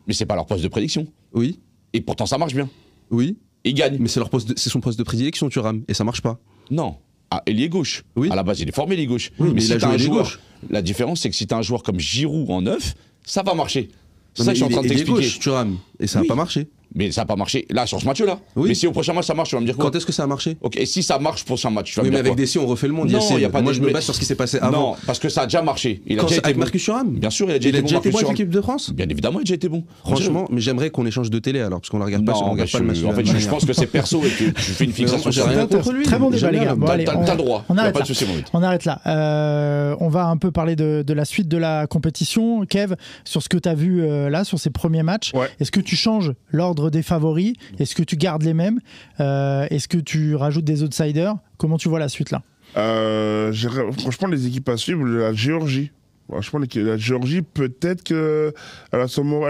Mais c'est pas leur poste de prédiction. Oui. Et pourtant ça marche bien. Oui. Il gagne. Mais c'est son poste de prédilection, Thuram, et ça marche pas. Non. Ah, ailier gauche. Oui. À la base, il est formé ailier gauche. Oui, mais si il a t'as joué un ailier joueur, gauche. la différence c'est que si t'as un joueur comme Giroud en 9, ça va marcher. C'est Non, ça mais que je suis en il train de est ailier t'expliquer. gauche, Thuram, et ça n'a Oui. pas marché. Mais ça n'a pas marché là sur ce match-là. Oui. Mais si au prochain match ça marche, tu vas me dire quoi? Quand est-ce que ça a marché? Ok, et si ça marche pour un match, tu vas Oui, me mais dire avec quoi? des si on refait le monde. Non, Yacine. y a pas Moi, de- je me mais- base sur ce qui s'est passé avant. Non, parce que ça a déjà marché. Il a Quand déjà c'est été avec bon. Marcus Thuram. Bien sûr, il a déjà Il a été déjà bon. été bon Marcus avec Thuram. l'équipe de France. Bien évidemment, il a déjà été bon. Franchement, mais j'aimerais qu'on échange de télé alors, parce qu'on ne regarde pas, on Non, regarde pas le match. en fait, je pense que c'est perso et que tu fais une fixation j'ai sur rien ça. contre lui. Très bon débat, J'aime les bien gars. l'homme. Bon, allez, T'as le droit. on Y a arrête pas là. de souci, mon pote. On arrête là. On va un peu parler de la suite de la compétition. Kev, sur ce que tu as vu là, sur ces premiers matchs, Ouais. est-ce que tu changes l'ordre des favoris? Est-ce que tu gardes les mêmes? Est-ce que tu rajoutes des outsiders? Comment tu vois la suite là? Franchement, les équipes à suivre, la Géorgie. Franchement, la Géorgie, peut-être qu'elle a son mot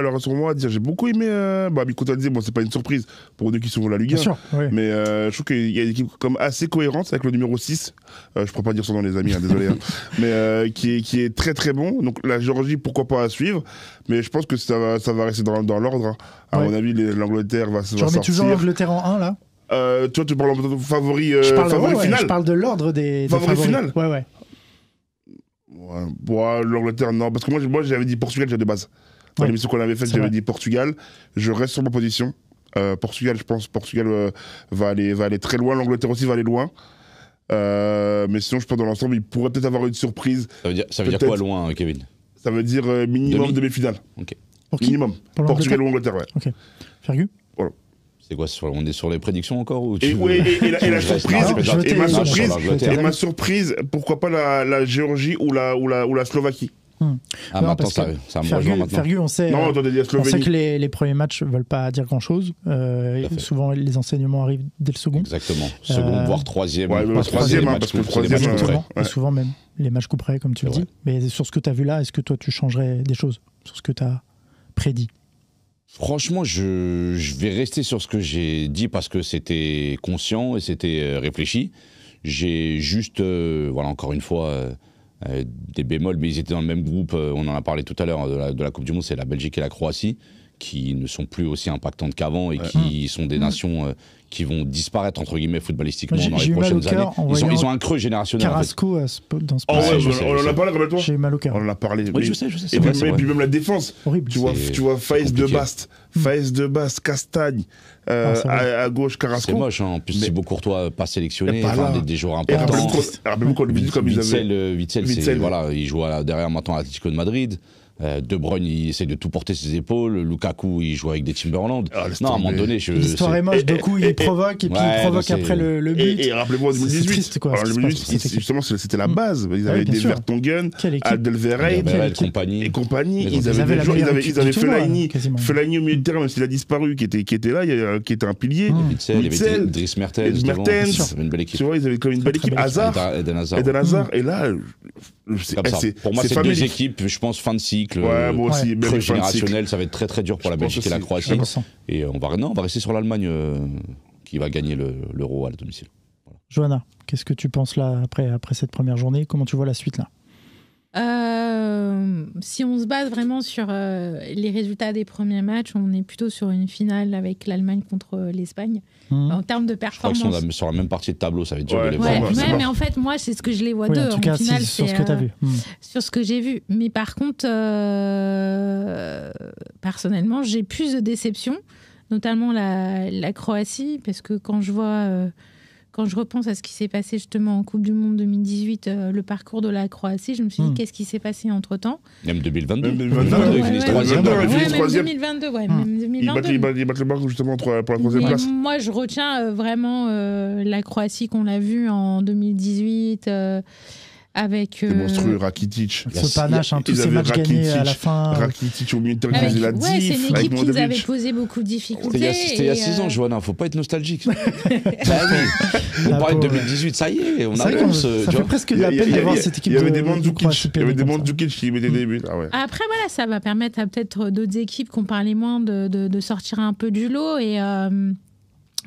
à dire. J'ai beaucoup aimé. Bikoto disait, bon, c'est pas une surprise pour nous qui suivent la Ligue 1. Bien sûr, oui. Mais je trouve qu'il y a une équipe comme assez cohérente avec le numéro 6. Je ne pourrais pas dire son nom, les amis, hein, désolé. Hein. Mais qui est très très bon. Donc la Géorgie, pourquoi pas à suivre. Mais je pense que ça va rester dans l'ordre. Hein. À Ouais. mon avis, l'Angleterre va Tu sortir. remets toujours l'Angleterre en 1 là? Toi, tu parles en favori, Je parle, favori ouais, final. je parle de l'ordre des Favori favoris. final. Ouais, ouais. Ouais, l'Angleterre, non. Parce que moi j'avais dit Portugal déjà de base. Dans Ouais. l'émission qu'on avait faite, C'est j'avais vrai. dit Portugal. Je reste sur ma position. Portugal, je pense Portugal va aller très loin. L'Angleterre aussi va aller loin. Mais sinon, je pense dans l'ensemble, il pourrait peut-être avoir une surprise. Ça veut dire Peut-être. quoi loin, Kevin? Ça veut dire minimum Demi. demi-finale. Pour qui? Minimum. Pour Portugal l'Angleterre ou Angleterre, ouais. Fergus? C'est quoi? On est sur les prédictions encore ou Et, ouais, et la je reste- surprise, non, je vais et ma t'aider, surprise, sur l'Angleterre. et ma surprise, pourquoi pas la Géorgie ou la Slovaquie. Ah, Non, maintenant, parce ça que va me rejoindre maintenant. Fergus, on sait. Non, attendez, il y a On sait Slovénie. que les premiers matchs ne veulent pas dire grand-chose. fait. Souvent, les enseignements arrivent dès le second. Exactement. Second, voire troisième. Ouais, même Parce que c'est troisième, des hein, matchs parce que coups, c'est des troisième, matchs coups Exactement. près. Et souvent même les matchs coup près, comme tu le C'est dis. Mais sur ce que tu as vu là, est-ce que toi, tu changerais des choses sur ce que tu as prédit? Franchement, je vais rester sur ce que j'ai dit parce que c'était conscient et c'était réfléchi. J'ai juste, voilà, encore une fois, des bémols, mais ils étaient dans le même groupe. On en a parlé tout à l'heure de la Coupe du Monde, c'est la Belgique et la Croatie qui ne sont plus aussi impactantes qu'avant et qui sont des nations qui vont disparaître entre guillemets footballistiquement dans les prochaines années. Ils ont un creux générationnel. Carrasco dans ce on en a parlé, rappelle-toi. J'ai eu mal au cœur. On en a parlé. Oui, je sais. Et puis même la défense. Horrible. Tu vois Faïs de Bast, Castagne, à gauche Carrasco. C'est moche, hein. En plus Thibaut Courtois pas sélectionné, des joueurs Et importants. rappelez-vous quand Witzel, voilà, il joue derrière maintenant à l'Atlético de Madrid. De Bruyne, il essaie de tout porter ses épaules. Lukaku, il joue avec des Timberland. Non, à un moment donné, l'histoire est moche. Du coup, il provoque et puis il provoque après le but. Et rappelez-moi en 2018. En 2018, justement, c'était la base. Ils avaient des Vertonghen, Alderweireld et compagnie. Ils avaient Fellaini au milieu de terrain, même s'il a disparu, qui était là, qui était un pilier. Witzel, il y avait Dries Mertens. C'était une belle équipe. Tu vois, ils avaient quand même une belle équipe. Eden Hazard. Et là, pour moi, c'est deux équipes, je pense, fin de cycle. Moi aussi, creux générationnel, ça va être très très dur pour la Belgique et la Croatie. Et on va rester sur l'Allemagne qui va gagner l'Euro à la domicile. Voilà. Johanna, qu'est-ce que tu penses là après cette première journée? Comment tu vois la suite là? Si on se base vraiment sur les résultats des premiers matchs, on est plutôt sur une finale avec l'Allemagne contre l'Espagne. En termes de performance. Je crois qu'ils sont sur la même partie de tableau, ça va être dur de les voir. Ouais, mais en fait, moi, c'est ce que je les vois d'eux. En tout cas, finale, sur ce que tu as vu. Sur ce que j'ai vu. Mais par contre, personnellement, j'ai plus de déception, notamment la Croatie, parce que quand je vois... Quand je repense à ce qui s'est passé justement en Coupe du Monde 2018, le parcours de la Croatie, je me suis dit qu'est-ce qui s'est passé entre-temps. Même 2022. Même 2022, ouais. Même 2022. Ils battent le Maroc justement pour la troisième place. Moi, je retiens vraiment la Croatie qu'on a vue en 2018. Avec c'est monstrueux, Rakitic. Ce panache, tous ces matchs gagnés à la fin. Rakitic au milieu de terrain qui faisait la diff. C'est une équipe qui nous avait posé beaucoup de difficultés. C'était il y a 6 ans, Johanna, faut pas être nostalgique. On parlait de 2018, ça y est, on avance. Ça fait presque de la peine de voir cette équipe. Il y avait des Mandzukic qui mettaient des buts. Après, voilà, ça va permettre à peut-être d'autres équipes qui ont parlé moins de sortir un peu du lot et...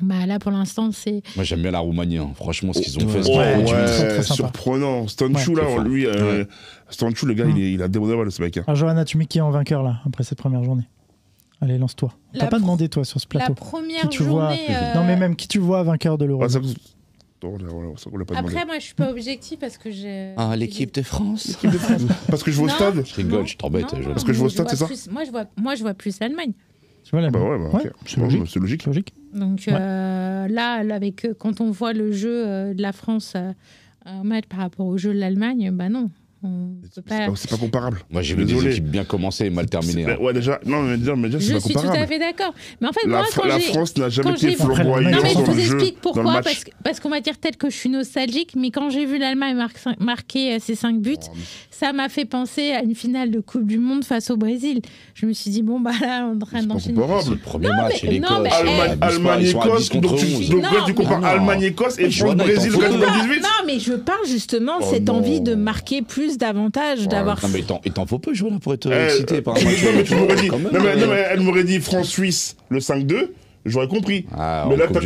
là pour l'instant c'est... Moi j'aime bien la Roumanie, hein. Franchement ce qu'ils ont fait c'est surprenant. Stanchou là, lui, Stanchou le gars il a démodé ce mec. Alors Johanna, tu mets qui en vainqueur là après cette première journée? Allez, lance-toi. T'as pas demandé toi sur ce plateau. La première journée... Non mais même qui tu vois vainqueur de l'Euro? Après moi je suis pas objectif parce que j'ai... l'équipe de France. Parce que je vais au stade. Je rigole, je t'embête. Parce que je vais au stade, c'est ça? Moi je vois plus l'Allemagne. C'est logique. Donc là, quand on voit le jeu de la France un match par rapport au jeu de l'Allemagne, non. C'est pas comparable. Moi j'ai vu des équipes bien commencées et mal terminées. Déjà, c'est pas comparable. Je suis tout à fait d'accord. Mais en fait, la France n'a jamais été flamboyante. Non, mais je vous explique explique pourquoi. Parce qu'on va dire peut-être que je suis nostalgique, mais quand j'ai vu l'Allemagne marquer ses 5 buts, ça m'a fait penser à une finale de Coupe du Monde face au Brésil. Je me suis dit, là, on est en train d'enchaîner. C'est le premier match, l'Écosse. Allemagne-Écosse, donc tu compares Allemagne-Écosse et France-Brésil 98. Non, mais je parle justement cette envie de marquer plus davantage, d'avoir... Non, mais il t'en faut peu, Johanna, pour être excité par un match. Elle m'aurait dit France-Suisse, le 5-2. J'aurais compris. Mais là, t'as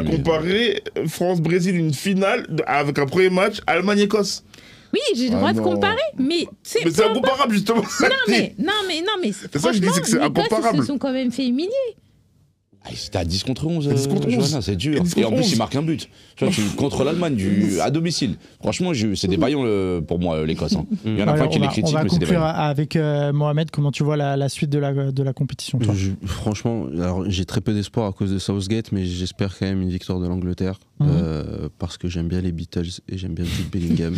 comparé France-Brésil, une finale avec un premier match Allemagne-Écosse. Oui, j'ai le droit de comparer, mais c'est incomparable justement. Non mais c'est ça que je dis, c'est que c'est incomparable. Ils se sont quand même fait humilier. C'était à 10 contre 11, Johanna, c'est dur. Et en plus, il marque un but. Tu vois, contre l'Allemagne à domicile. Franchement, c'est défaillant pour moi, l'Écosse. Il y en a plein qui les critiquent, mais c'est défaillant. On va conclure avec Mohamed. Comment tu vois la suite de la compétition, toi? Franchement, j'ai très peu d'espoir à cause de Southgate, mais j'espère quand même une victoire de l'Angleterre. Parce que j'aime bien les Beatles et j'aime bien Jude Bellingham.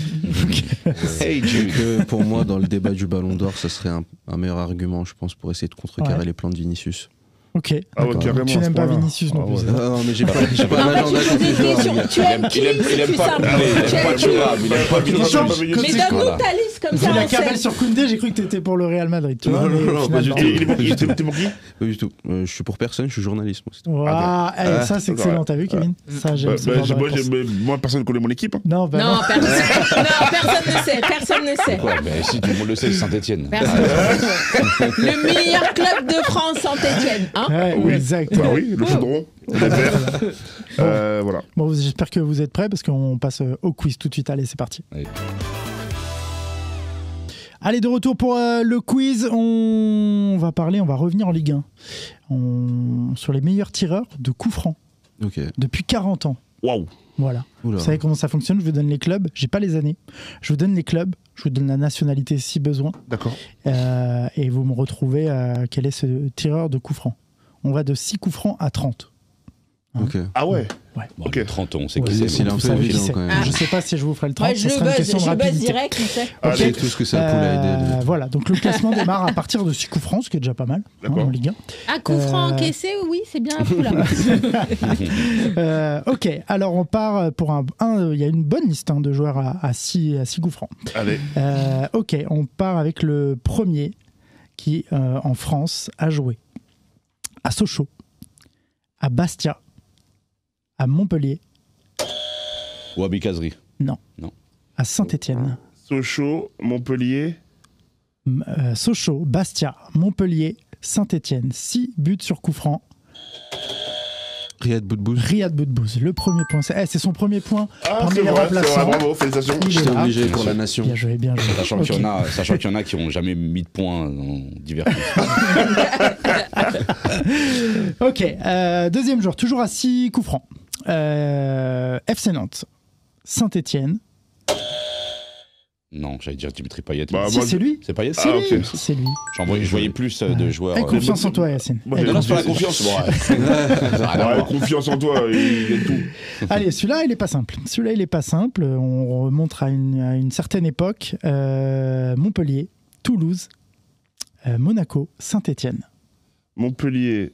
Hey Jude. Pour moi, dans le débat du Ballon d'Or, ça serait un meilleur argument, je pense, pour essayer de contrecarrer les plans de Vinicius. Ok. Tu n'aimes pas Vinicius non plus. Non, mais j'ai pas l'agenda contre les joueurs. Il aime pas Thuram, il aime pas Vinicius. Mais donne-nous ta liste comme ça. Vu la cabelle sur Koundé, j'ai cru que t'étais pour le Real Madrid. Non, pas du tout. T'es pour qui? Pas du tout. Je suis pour personne, je suis journaliste. Ça, c'est excellent. T'as vu, Kevin? Ça, j'aime. Moi, personne ne connaît mon équipe. Non, personne ne sait. Pourquoi? Si, tout le monde le sait, c'est Saint-Etienne. Le meilleur club de France, Saint-Etienne. Oui, exactement. Le chaudron, les verts. Voilà. Bon, j'espère que vous êtes prêts parce qu'on passe au quiz tout de suite. Allez, c'est parti. Oui. Allez, de retour pour le quiz. On va revenir en Ligue 1 sur les meilleurs tireurs de coups francs depuis 40 ans. Waouh. Voilà. Oula. Vous savez comment ça fonctionne? Je vous donne les clubs. J'ai pas les années. Je vous donne les clubs. Je vous donne la nationalité si besoin. D'accord. Et vous me retrouvez quel est ce tireur de coups francs. On va de 6 coups francs à 30. Ok. Ah ouais. Ouais. Bon, Ok. 30 ans, on sait Ouais, qui c'est c'est. un vous peu savez qui évident, c'est. quand même. Je sais pas si je vous ferai le 30. Ouais, Ce sera une question de je buzz rapidité. direct, tu sais. On sait Allez. tous que c'est un poule à aider. Voilà, donc le classement démarre à partir de 6 coups francs, ce qui est déjà pas mal D'accord. en Ligue 1. Ah, coup franc encaissé, oui, c'est bien un coup là. Ok, alors on part pour il y a une bonne liste de joueurs à 6 coups francs. Allez. Ok, on part avec le premier qui, en France, a joué à Sochaux, à Bastia, à Montpellier, Wabi Kazri. à Saint-Étienne. Sochaux, Montpellier. Sochaux, Bastia, Montpellier, Saint-Étienne. 6 buts sur coup franc. Riyad Boudbouz. Riyad Boudbouz, le premier point. C'est son premier point Ah, parmi c'est les vrai, remplaçants. bravo, félicitations. Il est J'étais là. obligé pour la nation. Bien joué, bien joué. Sachant Ok. qu'il y en a qui n'ont jamais mis de points dans divers clubs. Ok, deuxième jour, toujours à 6 coups francs. FC Nantes, Saint-Étienne. Non, j'allais dire Dimitri Payet. Bah, Si, moi, c'est lui. C'est Payet? Ah, ok. C'est lui. Je voyais plus de joueurs. Aie confiance en toi, Yacine. Moi, Aie j'ai Non, c'est pas la confiance. confiance. Bon, ouais. Ouais, confiance en toi, il y a tout. Allez, celui-là, il est pas simple. Celui-là, il est pas simple. On remonte à une certaine époque. Montpellier, Toulouse, Monaco, Saint-Étienne. Montpellier.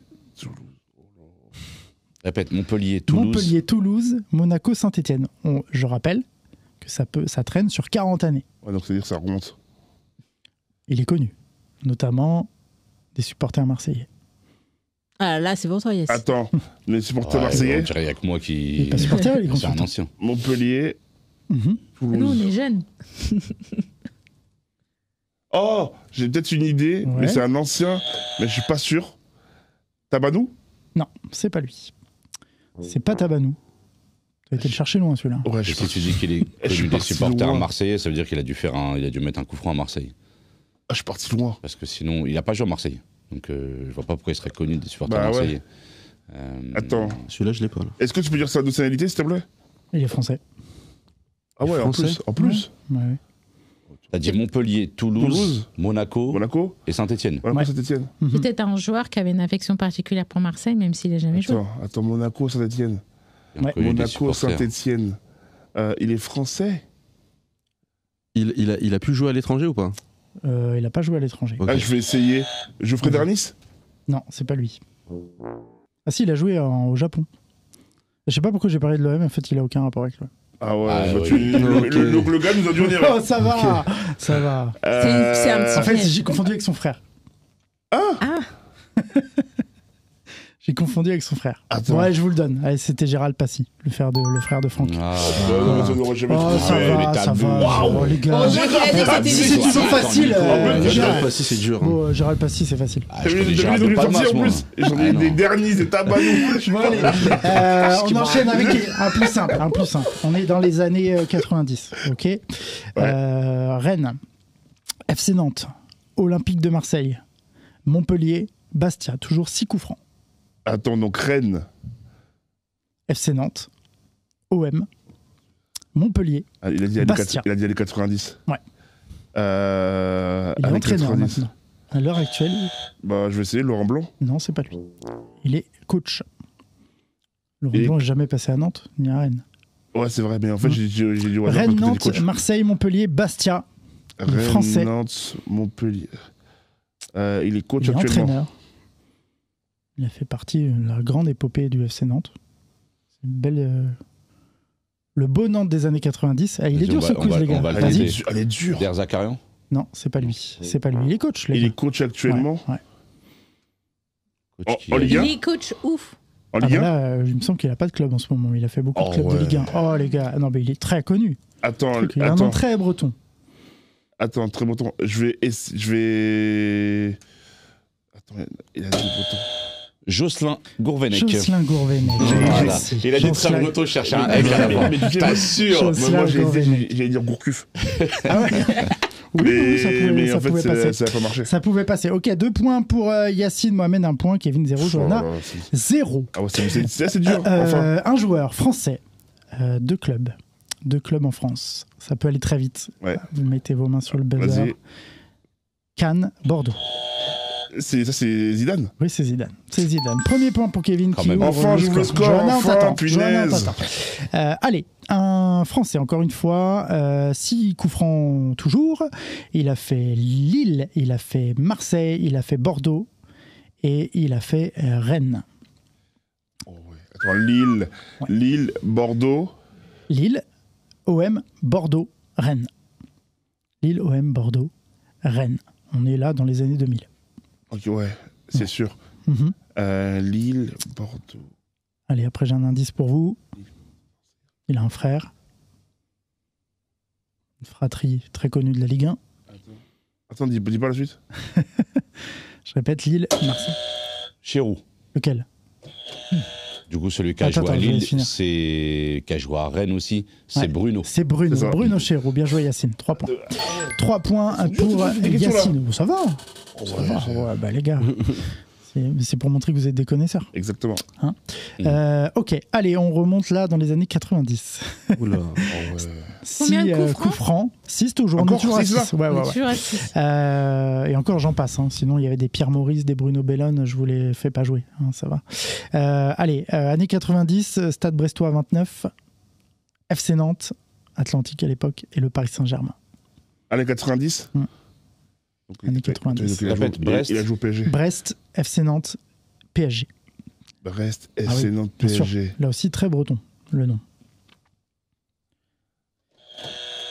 Répète, Montpellier, Toulouse. Montpellier, Toulouse, Monaco, Saint-Étienne. Je rappelle que ça traîne sur 40 années. Ouais, donc c'est-à-dire que ça remonte. Il est connu, notamment des supporters marseillais. Ah là, c'est pour toi, Yass. Attends, les supporters Ouais, marseillais. on dirait, il n'y a que moi Il n'est qui. pas supporter, il est C'est un consultant. ancien. Montpellier, Mhm. Nous, on Toulouse. est jeunes. Oh, j'ai peut-être une idée, Ouais. mais c'est un ancien, mais je suis pas sûr. Tabanou? Non, c'est pas lui. C'est pas Tabanou. Tu as été le chercher loin, celui-là. Ouais, Et je si suis tu dis qu'il est Je suis connu des parti supporters loin. marseillais, ça veut dire qu'il a dû mettre un coup franc à Marseille. parti loin. Parce que sinon, il n'a pas joué à Marseille. Donc je vois pas pourquoi il serait connu des supporters Bah ouais. marseillais. Attends, Celui-là, je l'ai pas. Là. est-ce que tu peux dire sa nationalité, s'il te plaît? Il est français. Ah ouais, en Français plus. En plus. Ouais. T'as dit Montpellier, Toulouse, Monaco Monaco? et Saint-Etienne. Monaco, Ouais. Saint-Etienne. Mhm. Peut-être un joueur qui avait une affection particulière pour Marseille, même s'il n'a jamais joué. Attends, Monaco, Saint-Etienne. Ouais. Monaco, Saint-Etienne. Il est français? Il a pu jouer à l'étranger ou pas? Il n'a pas joué à l'étranger. Ok. Ah, je vais essayer. Geoffrey Darnis? Non, c'est pas lui. Ah si, il a joué au Japon. Je sais pas pourquoi j'ai parlé de l'OM, en fait, il a aucun rapport avec l'OM. Ah ouais, Ah, bah oui. Ok. le gars nous a dit on irait. Oh, ça va, ça va. C'est un petit En fait, piège. j'ai confondu avec son frère. Ah, J'ai confondu avec son frère. Attends. Ouais, je vous le donne. Allez, c'était Gérald Passy, le frère de Franck. Ah, Non, mais on n'aurait jamais Oh, trouvé. ça mais va, t'as ça vu. va. Waouh. Oh, les gars. heureusement qu'il a dit que c'était C'est lui. toujours facile. Nico. Gérald Passy, c'est dur. Hein. Oh, Gérald Passy, c'est facile. Ah, T'as je vu connais les Gérard de sorties Palmas, en moi. plus? J'en ai Ah, des non. derniers, des tabanou. Bon, allez. On enchaîne avec un plus simple. On est dans les années 90, ok. Rennes, FC Nantes, Olympique de Marseille, Montpellier, Bastia, toujours 6 coups francs. Attends, donc Rennes. FC Nantes, OM, Montpellier. Ah, il a dit Bastia. les 90. Ouais. Il est Allez, entraîneur 90. maintenant. À l'heure actuelle, Bah, je vais essayer, Laurent Blanc. non, c'est pas lui. Il est coach. Laurent Et- Blanc n'est jamais passé à Nantes ni à Rennes. Ouais, c'est vrai, mais en fait, j'ai dit au hasard Rennes, parce que t'es Nantes, coach. Marseille, Montpellier, Bastia. Il est Rennes, français. Nantes, Montpellier. Il est coach Il est actuellement. entraîneur. Il a fait partie de la grande épopée du FC Nantes. C'est une belle. Le beau Nantes des années 90. Ah, il est Vas-y, dur ce on quiz, va- les gars. on va le Vas-y. tenter. Elle est dure. Der Zakarian. Non, c'est pas lui. C'est pas lui. Il est coach, les Il gars. est coach actuellement. Ouais, ouais. Coach qui- en Ligue Il 1. est coach ouf. En Ah Ligue bah 1. là, il me semble qu'il a pas de club en ce moment. Il a fait beaucoup de Oh, clubs de ouais. Ligue 1. Oh les gars, non mais il est très connu. Attends, Il a un nom attends, très breton. attends, très breton. Je vais. Attends, il a dit breton. Jocelyn Gourvenec. Jocelyn Gourvenec. Voilà. Merci. Il a dit Jocelyn- très breton, je cherchais un L. Mais tu sais, Pas sûr. Jocelyn moi, Gourvenec. j'allais dire Gourcuff. Ah ouais. Oui, ça pouvait, mais ça en fait, pouvait passer. ça n'a pas marché. Ça pouvait passer. Ok, 2 points pour Yacine, Mohamed 1 point, Kevin 0, Johanna 0. Ah ouais, c'est assez dur. Enfin. Un joueur français, 2 clubs. 2 clubs en France. Ça peut aller très vite. Ouais. Vous mettez vos mains sur le buzzer. Vas-y. Cannes, Bordeaux. Ça, c'est Zidane. Oui, c'est Zidane. C'est Zidane. Premier point pour Kevin. Quand Qui même. ouvre Enfin, j'ouvre le score. Johanna, on Enfin, t'attend. punaise. Johanna, on t'attend. Allez, un Français, encore une fois. 6 coups francs toujours. Il a fait Lille, il a fait Marseille, il a fait Bordeaux et il a fait Rennes. Oh, ouais. Attends, Lille, Ouais. Lille, Bordeaux. Lille, OM, Bordeaux, Rennes. Lille, OM, Bordeaux, Rennes. On est là dans les années 2000. Ok, ouais, c'est sûr. Mhm. Lille, Bordeaux. Allez, après j'ai un indice pour vous. Il a un frère. Une fratrie très connue de la Ligue 1. Attends, dis pas la suite. Je répète, Lille, Marseille. Chirou. Lequel? Du coup, celui qui a Attends, joué à je vais Lille, finir. c'est qui a joué à Rennes aussi, c'est Ouais. Bruno. C'est Bruno. C'est ça. Bruno Chéreau. Bien joué, Yacine. 3 points. 3 points Ils sont durs, pour toutes les questions, là. Yacine. Oh, ça va. Oh, Ça ouais, va. Ouais, bah, les gars. C'est pour montrer que vous êtes des connaisseurs. Exactement. Ok, allez, on remonte là dans les années 90. Oula. Oh, ouais. 6 Combien de coups coups francs. 6 toujours. On Encore est toujours à six, là 6. Ouais, ouais, ouais. Toujours à six. Et encore, j'en passe. Hein. Sinon, il y avait des Pierre Maurice, des Bruno Bellone. Je vous les fais pas jouer. Hein, ça va. Allez, années 90, Stade Brestois 29, FC Nantes, Atlantique à l'époque, et le Paris Saint-Germain. Années 90. Mm. Donc, Années 90. donc, il a joué- Répète, Brest. Il a joué au PSG. Brest, FC Nantes, PSG. Brest, Ah FC oui, Nantes, bien sûr. PSG. Là aussi, très breton, le nom.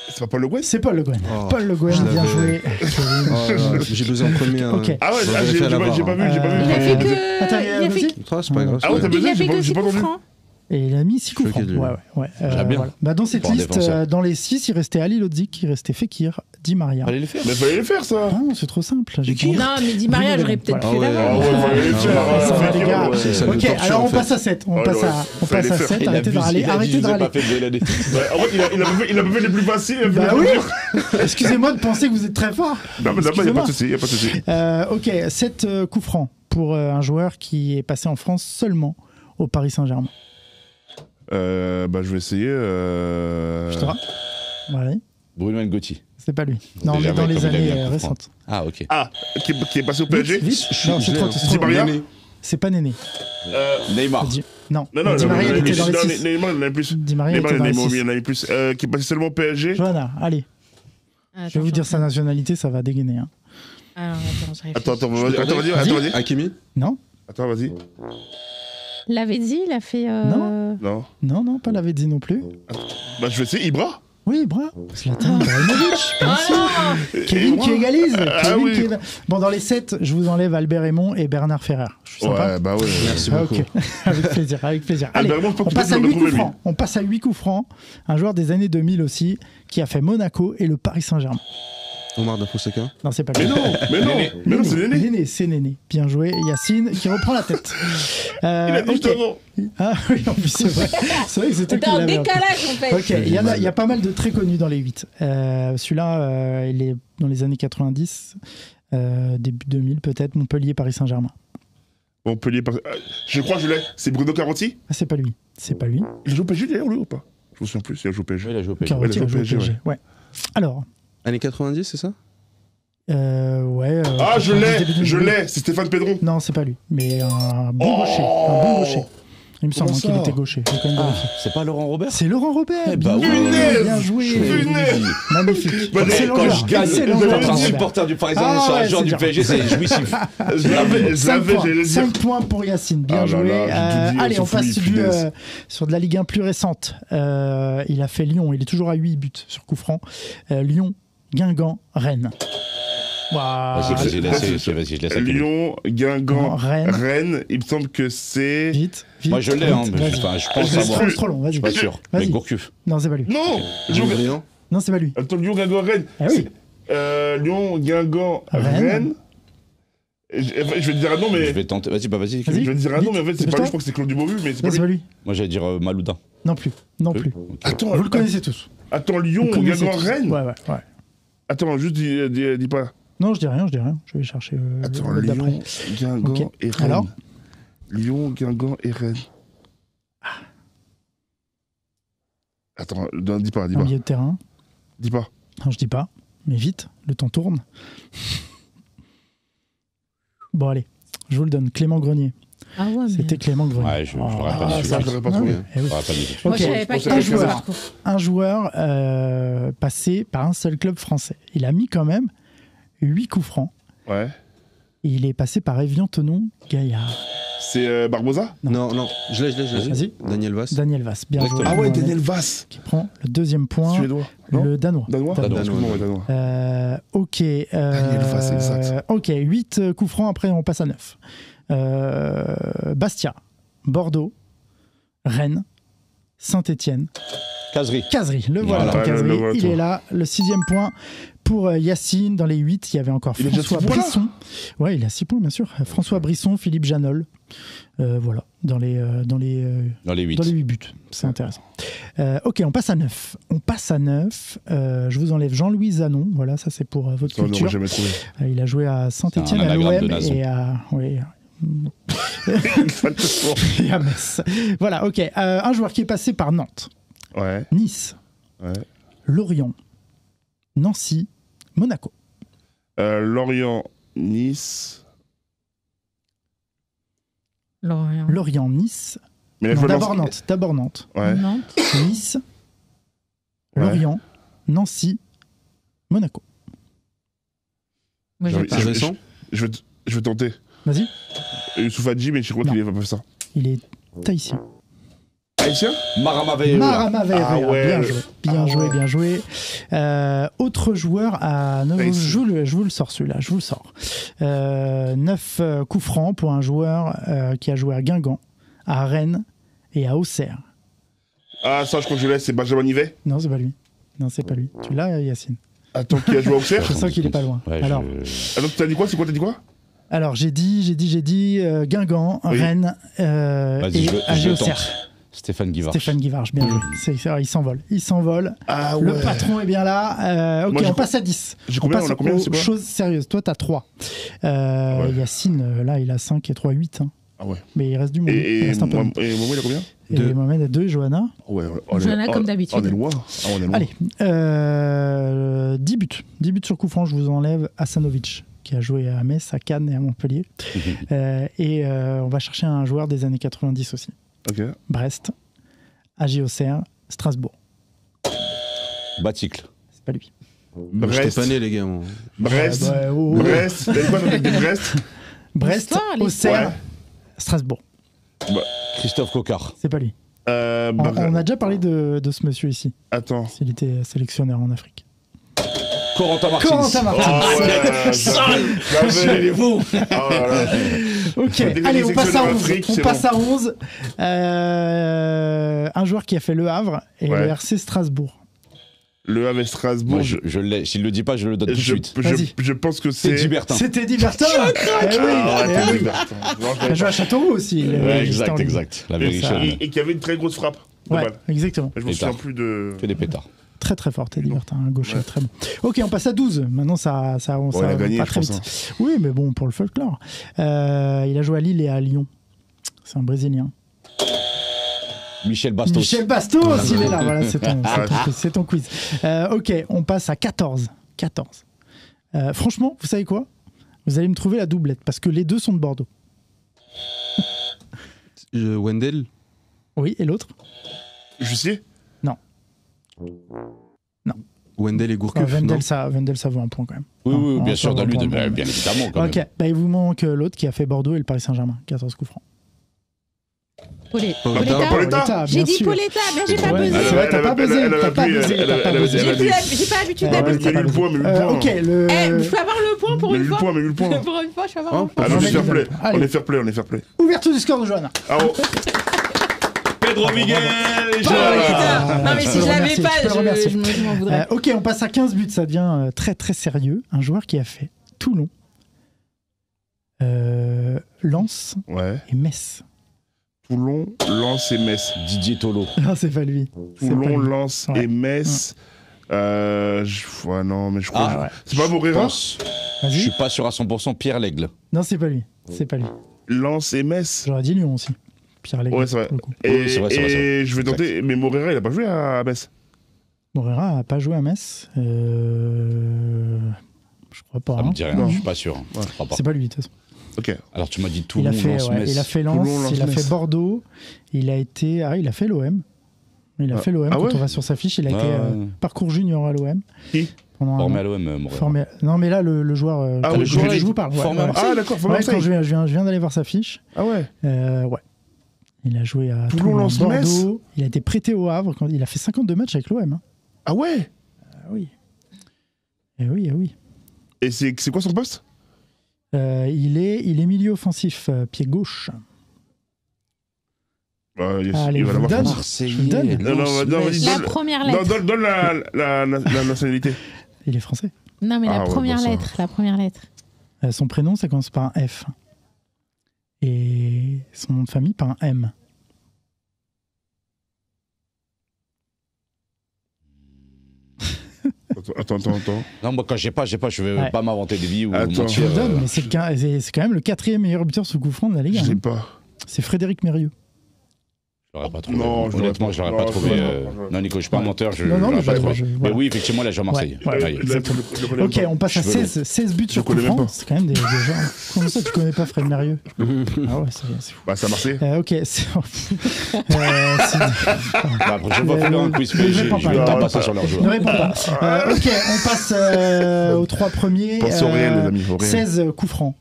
C'est pas Paul Le Guen? C'est Paul Le Guen. Oh, Paul Le Guen, je bien l'avais. joué. J'ai buzzé en premier. Ok. Ah ouais, J'aurais ah, fait j'ai à la pas barre, j'ai pas hein. vu, j'ai pas vu. Il a fait que. Attends, il a fait vas-y. que- C'est pas grave. Ah ouais, t'as il buzzé, a fait que j'ai 6 pas coups entendu. francs. Et il a mis 6 coups Choqué francs. de lui. Ouais. J'aime bien. Bah, dans cette Pour un liste, défenseur. dans les 6, il restait Ali Lodzik, il restait Fekir, Di Maria. Fallait le faire. Mais fallait le faire, ça. Ah non, c'est trop simple. J'ai qui pas- Non, mais Di Maria, Bruno j'aurais Bellone, peut-être voilà. pu Ah l'avoir. ouais, fallait le faire. Ça va, les gars. C'est ça, le Ok, torture, alors en on fait. passe à 7. On Ouais, passe ouais, à fallait le 7. Il a Arrêtez de vu- râler. il a dit, Arrêtez je de vous ai râler. pas fait de l'année. Ouais, en fait, il a pas fait les plus faciles, il a fait Bah les oui. plus durs. Excusez-moi de penser que vous êtes très fort. Non, mais d'abord, il n'y a pas Excusez-moi. de souci, il n'y a pas de souci. Ok, 7 coups francs pour un joueur qui est passé en France seulement au Paris Saint-Germain. Bah, je vais essayer. Je te rappelle. Ouais, Bruno Ngotti. c'est pas lui. Non, on Déjà, est dans ouais, les comme il a mis années un coup franc. récentes. Ah, ok. Ah, qui est passé au PSG. Vite. Non, c'est je trop l'ai, c'est Di trop Maria. long. C'est pas Néné. Neymar. Non, Non, non, Di Maria, il était dans les non, 6. Neymar, il en avait plus. Di Maria, il Neymar, était dans les 6. il en avait plus. Qui est passé seulement au PSG. Johanna, allez. Je vais vous dire sa nationalité, ça va dégainer. Hein. Alors, attends, je réfléchis. Attends, vas-y. Hakimi. Non, Attends, vas-y. Lavezzi, il a fait. Non. Non. non, pas Lavezzi non plus. Bah, je vais essayer Ibra. Oui, bravo. Zlatan Ibrahimovic. bien sûr. Oh Kevin Ibra. qui égalise. Ah Kevin oui. qui Bon, dans les 7, je vous enlève Albert Raymond et Bernard Ferrer. Je suis sympa. Ouais, bah ouais. Merci Ah, beaucoup. ok, avec plaisir, avec plaisir. Allez, Albert Raymond, je pense on que passe à tu peux 8 le coups retrouver, francs. On passe à 8 coups francs. Un joueur des années 2000 aussi, qui a fait Monaco et le Paris Saint-Germain. Omar Dafosseka. Non, c'est pas Mais lui. non, c'est Néné. C'est Néné. Bien joué. Yacine qui reprend la tête. Il a dit ok. juste avant. Ah oui, en plus, c'est vrai. C'est vrai que c'était T'es qui en l'avait. décalage, en fait. Ok, il y a pas mal de très connus dans les 8. Celui-là, il est dans les années 90, début 2000 peut-être, Montpellier, Paris Saint-Germain. Montpellier. Je crois que je l'ai. C'est Bruno Caranti. Ah, c'est pas lui. C'est pas lui. Il joue au PSG d'ailleurs, lui, ou pas? Je me souviens plus si il joue au PSG. Oui, il a joué au PSG. Carotti il a a joué au joué au PSG. Ouais. Alors, Années 90, c'est ça? ouais. Ah, je l'ai, début de- je l'ai. C'est Stéphane Pedron. Non, c'est pas lui. Mais un bon Oh gaucher. Un bon gaucher. Il me semble Comment qu'il ça était gaucher. Je vais quand même Ah, vérifier. c'est pas Laurent Robert? C'est Laurent Robert. Eh Bien bah joué. oui. Bien joué. Punaise. Magnifique. Bah, Excellent Quand joueur. je gagne Excellent contre joueur, un Robert. supporter du Paris Ah Saint-Germain sur un ouais, joueur c'est du dur. PSG, c'est jouissif. Je l'avais, 5 points. j'allais le dire. 5 points pour Yacine, bien Ah là joué. là, j'ai tout dit, Allez, on sauf passe lui, punaise. sur de la Ligue 1 plus récente. Il a fait Lyon, il est toujours à 8 buts sur coup franc. Lyon, Guingamp, Rennes. Waouh. Vas-y, je laisse Hakimi. Lyon, Guingamp, Non, Rennes. Rennes. Il me semble que c'est. Vite. Moi, je l'ai, hein, vite, mais vas-y. enfin, je pense C'est savoir. trop, c'est trop long, Je suis vas-y. pas sûr. Vas-y. Mais Gourcuff. Non, c'est pas lui. Non. Brillant. Non, c'est pas lui. Attends, Lyon, Guingamp, Rennes. Ah oui. Lyon, Guingamp, Rennes. Rennes. Je vais te dire un nom, Je mais. vais tenter. Vas-y, bah vas-y. Vas-y. Je vais te dire un nom, mais en fait, c'est pas Dépêche-toi. lui. Je crois que c'est Claude Dubovu, mais c'est Non, pas c'est pas lui. lui. Moi, j'allais dire Malouda. Non plus. Non plus. Ok. Attends, Vous le connaissez tous. Attends, Lyon, Vous le connaissez Guingamp, tous. Rennes. Ouais. Attends, juste dis pas. Non, je dis rien. Je vais chercher Attends, le d'après. Lyon, Guingamp Ok. et Rennes. Alors Lyon, Guingamp et Rennes. Attends, dis pas. Un milieu de terrain. Dis pas. Non, je dis pas. Mais vite, le temps tourne. Bon, allez, je vous le donne. Clément Grenier. Ah ouais, mais... C'était Clément Grenier. Ouais, je l'aurais pas dit. Ça, je l'aurais pas trouvé. Eh oui. J'aurais pas dit. Moi, Ok. je savais pas qu'il Un avait joueur. parcours. Un joueur passé par un seul club français. Il a mis quand même 8 coups francs. Ouais. Et il est passé par Evian-Tonon Gaillard. C'est Barbosa? Non, je l'ai. Vas-y. Daniel Vass. Daniel Vass, bien joué. Ah ouais, Mohamed, Daniel Vass. qui prend le deuxième point. Suédois. Non, Le Danois. Danois. Excuse-moi, ouais, Danois. Ok. Daniel Vass, exact. Ok, 8 coups francs, après on passe à 9. Bastia, Bordeaux, Rennes, Saint-Étienne, Caserie. Caserie. Le voilà, Voilà. Caserie. Le voilà, Il toi. est là. Le 6e point pour Yacine. Dans les 8, il y avait encore Il a déjà François 6 points, là Brisson. Ouais, il a 6 points, bien sûr. François Brisson, Philippe Janol. Voilà, dans les 8 buts. C'est intéressant. Ok, on passe à 9. Je vous enlève Jean-Louis Zanon. Voilà, ça c'est pour votre Ça, on n'aurait culture. jamais trouvé. Il a joué à Saint-Étienne, C'est un à anagramme de l'OM Nazon. et à... Oui, Exactement. et à Metz. Voilà, ok. Un joueur qui est passé par Nantes, Ouais. Nice, Ouais. Lorient, Nancy, Monaco. Lorient, Nice. Lorient, Nice. Mais Non, faut d'abord lancer- Nantes. D'abord Nantes. Ouais. Nantes. Nice, Ouais. Lorient, Nancy, Monaco. Moi, j'ai J'ai- pas. C'est récent. Je vais tenter. Vas-y. Youssouf Hadji, mais je crois Non. qu'il n'a pas fait ça. Il est tahitien. Haïtien? Marama Veilleux. Marama Veilleux. Ah ouais. Bien joué. Autre joueur à... Non, Tahitien. je vous le sors celui-là, je vous le sors. 9 coups francs pour un joueur qui a joué à Guingamp, à Rennes et à Auxerre. Ah, ça, je crois que je l'ai, c'est Benjamin Nivet. Non, c'est pas lui. Non, c'est pas lui. Tu l'as, Yacine? Attends, qui a joué à Auxerre? Je sens qu'il est pas loin. Ouais, Alors, Attends, t'as dit quoi? C'est quoi? T'as dit quoi? alors j'ai dit Guingamp, Oui. Rennes Vas-y, et je AG le Auxerre. tente. Stéphane Guivarch. Stéphane Guivarch, bien joué. Il s'envole. Ah Le patron est bien là. Ok, Moi, on passe à 10. J'ai combien? On passe On a combien? C'est aux quoi? choses sérieuses. Toi, t'as 3. Ouais. Yacine, là, il a 5 et 3, 8. Hein. Ah ouais. Mais il reste du monde. Il Et reste un peu. Momo, il a combien? Et Deux. Mohamed a 2 et Johanna. Ouais, Johanna, comme d'habitude. On est loin. Ah, on est loin. Allez, 10 buts. 10 buts sur coup franc, je vous enlève Hasanovic, qui a joué à Metz, à Cannes et à Montpellier. On va chercher un joueur des années 90 aussi. Ok. Brest, AG Auxerre, Strasbourg. Baticle. C'est pas lui. J'étais Brest. pas né, les gars. Moi. Brest. Ouais, oh, oh. Brest. T'as dit quoi? T'as dit Brest? Brest, L'histoire. Auxerre, Ouais. Strasbourg. Christophe Cocard. C'est pas lui. On a déjà parlé de ce monsieur ici. Attends. Il était sélectionneur en Afrique. Corentin Martins. Corentin Martins. Ah ouais, j'avais- vous. Oh là là. Ok, Dès que allez, les on passe à sélectionneurs 11. d'Afrique, On c'est passe bon. à 11. Un joueur qui a fait Le Havre et Ouais. le RC Strasbourg. Le Havre et Strasbourg. Moi, je l'ai. S'il le dit pas, je le donne tout de suite. Vas-y. je pense que C'est c'est. Dibertin. C'était Divertin. Eh oui, Ah ouais, eh t'as oui. dit Bertrand. Non, je Il a joué à Châteauroux aussi. il est Ouais, juste en exact, ligne. exact. La Et vérité. ça- Et qui avait une très grosse frappe. de Ouais, balle. exactement. Je me Et souviens tard. plus de. Que des pétards. Très très fort, Teddy Bertin, un gaucher Ouais. très bon. Ok, on passe à 12. Maintenant, ça il a va gagné, pas je très pense, vite. Oui, mais bon, pour le folklore. Il a joué à Lille et à Lyon. C'est un Brésilien. Michel Bastos. Michel Bastos, il est là. Voilà, c'est ton quiz. Ok, on passe à 14. 14. Franchement, vous savez quoi? Vous allez me trouver la doublette parce que les deux sont de Bordeaux. Wendell. Oui, et l'autre? Jussier? Wendell et Gourcuff. Wendell, ça vaut un point quand même. Oui, oui, Ah, bien ça sûr, vaut un donne-lui, point, bien bon. évidemment. Quand Ok, même. bah, il vous manque l'autre qui a fait Bordeaux et le Paris Saint-Germain. 14 coups francs. Pauletta. Pauletta. J'ai bien dit sûr. Pauletta, mais j'ai pas Ouais, buzzé. c'est vrai, t'as pas buzzé. T'as pas buzzé. T'as pas buzzé. J'ai pas l'habitude Ouais, d'habiter. t'as pas mais lui, le buzzé. point, mais lui, le point. Ok, le. Eh, je peux avoir le point pour Mais une lui, le fois. point, mais lui, le point. Pour une fois, je peux avoir le point. Ah non, Non, c'est mais fair play. allez. On est fair play, on est fair play. Ouverture du score de Johanna. Ah oh. Pedro Miguel. Pauletta. Non, mais Tu si peux je le l'avais remercier, pas, tu peux le remercier. je m'en voudrais. Ok, on passe à 15 buts. Ça devient très très sérieux. Un joueur qui a fait Toulon, Lens Ouais. et Metz. Toulon, Lens et Metz. Didier Tolo. Non, c'est pas lui. C'est pas Toulon, lui. Lens Ouais. et Metz. Ouais, non, mais je crois. Ah, ouais. C'est pas Je Moreira? pense. Je Vas-y. suis pas sûr à 100%. Pierre L'Aigle. Non, c'est pas lui. C'est pas lui. Lens et Metz. J'aurais dit Lyon aussi. Pierre Léger. Ouais, c'est vrai. pour le coup. Et, Oui, c'est vrai, c'est vrai, c'est vrai. et je vais tenter. Mais Moreira, il a pas joué à Metz. Moreira a pas joué à Metz. Je crois pas. Ça hein. me dit rien, Non. je suis pas sûr. Je crois pas. C'est pas lui, de toute façin. Ok. Alors tu m'as dit Il Toulon, a fait, Lens, ouais, Metz. il a fait Lens, Toulon, Lens, il a Metz. fait Bordeaux, il a été, il a fait l'OM. Il a fait l'OM. Ah Quand ouais on va sur sa fiche, il a Ah été ouais. parcours junior à l'OM. Qui Pendant un Formé an. à l'OM, Moreira. Formé- Non, mais là, le joueur. Ah, que le je, joueur, je vous parle. Ouais, formé à ouais. Marseille. Ah, d'accord, faut Ouais, Marseille. quand je viens d'aller voir sa fiche. Ah ouais. Ouais. Il a joué à Toulon, Toulon, Lens, Metz. Bordeaux. Il a été prêté au Havre. Il a fait 52 matchs avec l'OM. Hein. Ah ouais. Ah oui. Eh oui. Et c'est quoi son poste? Il est milieu offensif, pied gauche. Allez, il va je vous l'avoir. le donne. Marseillais. Je vous le donne. Non, vas-y, La donne- première Non, lettre. donne la nationalité. Il est français. Non, mais Ah la ouais, première bah ça. lettre. La première lettre. Son prénom, ça commence par un F. Et son nom de famille par un M. Attends. Non, moi, quand j'ai pas, je vais Ouais. pas m'inventer des vies ou Attends. Je mentir. vous le donne, mais c'est quand même le 4e meilleur buteur sous coup franc de la Ligue. Je sais hein. pas. C'est Frédéric Mérieux. Je l'aurais pas trouvé. Non, je Honnêtement, l'aurais je l'aurais pas. pas Non, trouvé. je l'aurais pas. Non, Nico, je suis pas un menteur, je Non, non, l'aurais mais pas je- trouvé. je- Mais voilà. oui, effectivement, là, je joue à Marseille. Ouais, Ouais. Je le connais Ok, pas. on passe à Je veux 16 buts sur coup connais même franc. pas. C'est quand même des gens. Comment ça, tu connais pas Fred Mérieux? Ah ouais, c'est fou. Bah, c'est à Marseille. Ok, c'est. Bah, après, je vais pas faire un quiz Ne PSG, réponds je pas, vais ne pas réponds passer pas. sur leur Ne joueur. réponds pas. Ok, on passe aux 3 premiers. Pensez au réel, les amis, au réel. 16 coups francs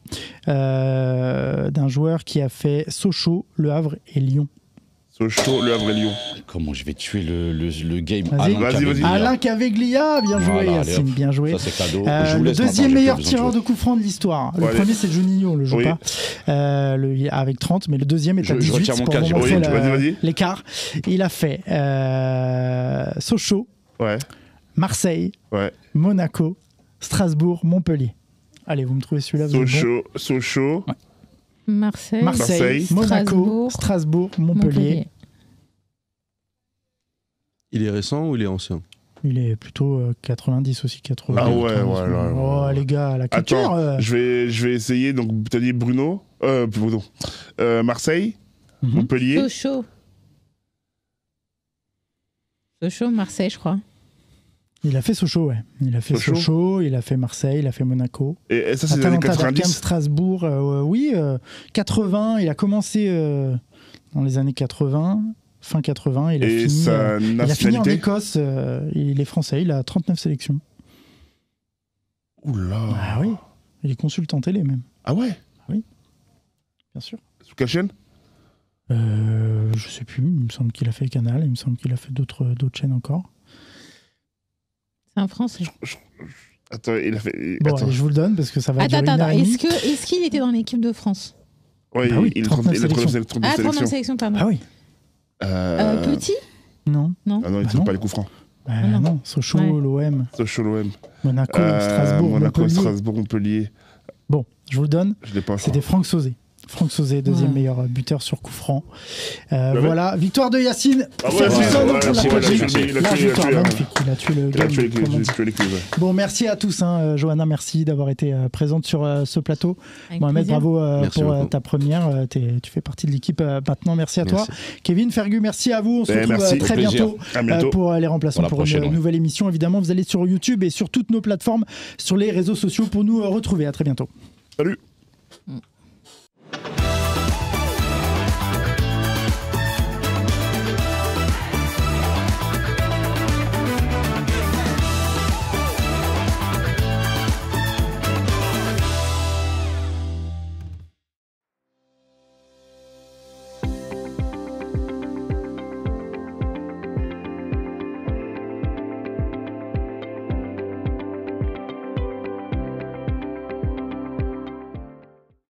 d'un joueur qui a fait Sochaux, Le Havre et Lyon. Sochaux, Le Havre et Lyon. Comment je vais tuer le game Vas-y. Alain Vas-y, Caveglia. vas-y. Alain Caveglia, bien joué, Voilà, allez, Yacine, hop. bien joué. Ça, c'est cadeau. Je vous Le laisse, maintenant, deuxième j'ai meilleur pas besoin de tireur jouer. de coups francs de l'histoire. Le Ouais, allez. premier, c'est Juninho, on le joue Oui. pas, avec 30, mais le deuxième est à Je 18 retire mon pour casque, vous j'ai montrer pas dit. Vas-y. l'écart. Il a fait Sochaux, Ouais. Marseille, Ouais. Monaco, Strasbourg, Montpellier. Allez, vous me trouvez celui-là, vous êtes bon. Sochaux. Marseille. Marseille, Monaco, Strasbourg, Montpellier. Il est récent ou il est ancien? Il est plutôt 90 aussi, 80. Ah ouais, 90. ouais, là, Oh, les gars, la culture. Attends, je vais essayer. Donc, t'as dit Bruno. Marseille. Mhm. Montpellier. Sochaux. Sochaux, Marseille, je crois. Il a fait Sochaux, ouais. Il a fait Sochaux. Sochaux, il a fait Marseille, il a fait Monaco. Et ça, c'est les années Atalanta Bergame, 90. Strasbourg, oui, 80. Il a commencé dans les années 80, fin 80. Il a Et fini, sa il a fini en nationalité. Écosse. Il est français, il a 39 sélections. Oula. Ah oui, il est consultant télé même, Ah ouais. bien sûr. Sous quelle chaîne? Je sais plus, il me semble qu'il a fait Canal, il me semble qu'il a fait d'autres chaînes encore. C'est un Français. Attends, il a fait. Bon, Attends. allez, je vous le donne parce que ça va Attends, durer une heure et demie. Est-ce qu'il était dans l'équipe de France? Ouais, Bah oui, il a 39 39 sélections. Ah, 39 sélections. sélections, pardon. Ah oui, Petit? non. Non. Ah non, il Bah tire non. pas les coups francs. non. Non, Sochaux, Ouais. l'OM, Sochaux, l'OM. Monaco, Strasbourg, Monaco, Montpellier. Strasbourg, Montpellier. Bon, je vous le donne. Je l'ai pas. C'était Franck Sauzé. Franck Sauzé, deuxième Ouais. meilleur buteur sur coup franc. ouais. Voilà, victoire de Yacine. Ah ouais, Ça ouais, vous sonne ouais, pour la ouais, poitrine. il a tué, il a La tué, il a victoire tué, magnifique. Il a tué le Il a game. tué comme on dit. les coups, ouais. Bon, merci à tous. Johanna, merci d'avoir été présente sur ce plateau. Avec Mohamed, plaisir. bravo Merci pour beaucoup. ta première. Tu fais partie de l'équipe maintenant. Merci à toi. Merci. Kevin, Fergus, merci à vous. On se retrouve merci. très Au plaisir. bientôt À bientôt. pour les remplaçants Pour la pour prochaine, une ouais. nouvelle émission. Évidemment, vous allez sur YouTube et sur toutes nos plateformes, sur les réseaux sociaux pour nous retrouver. À très bientôt. Salut.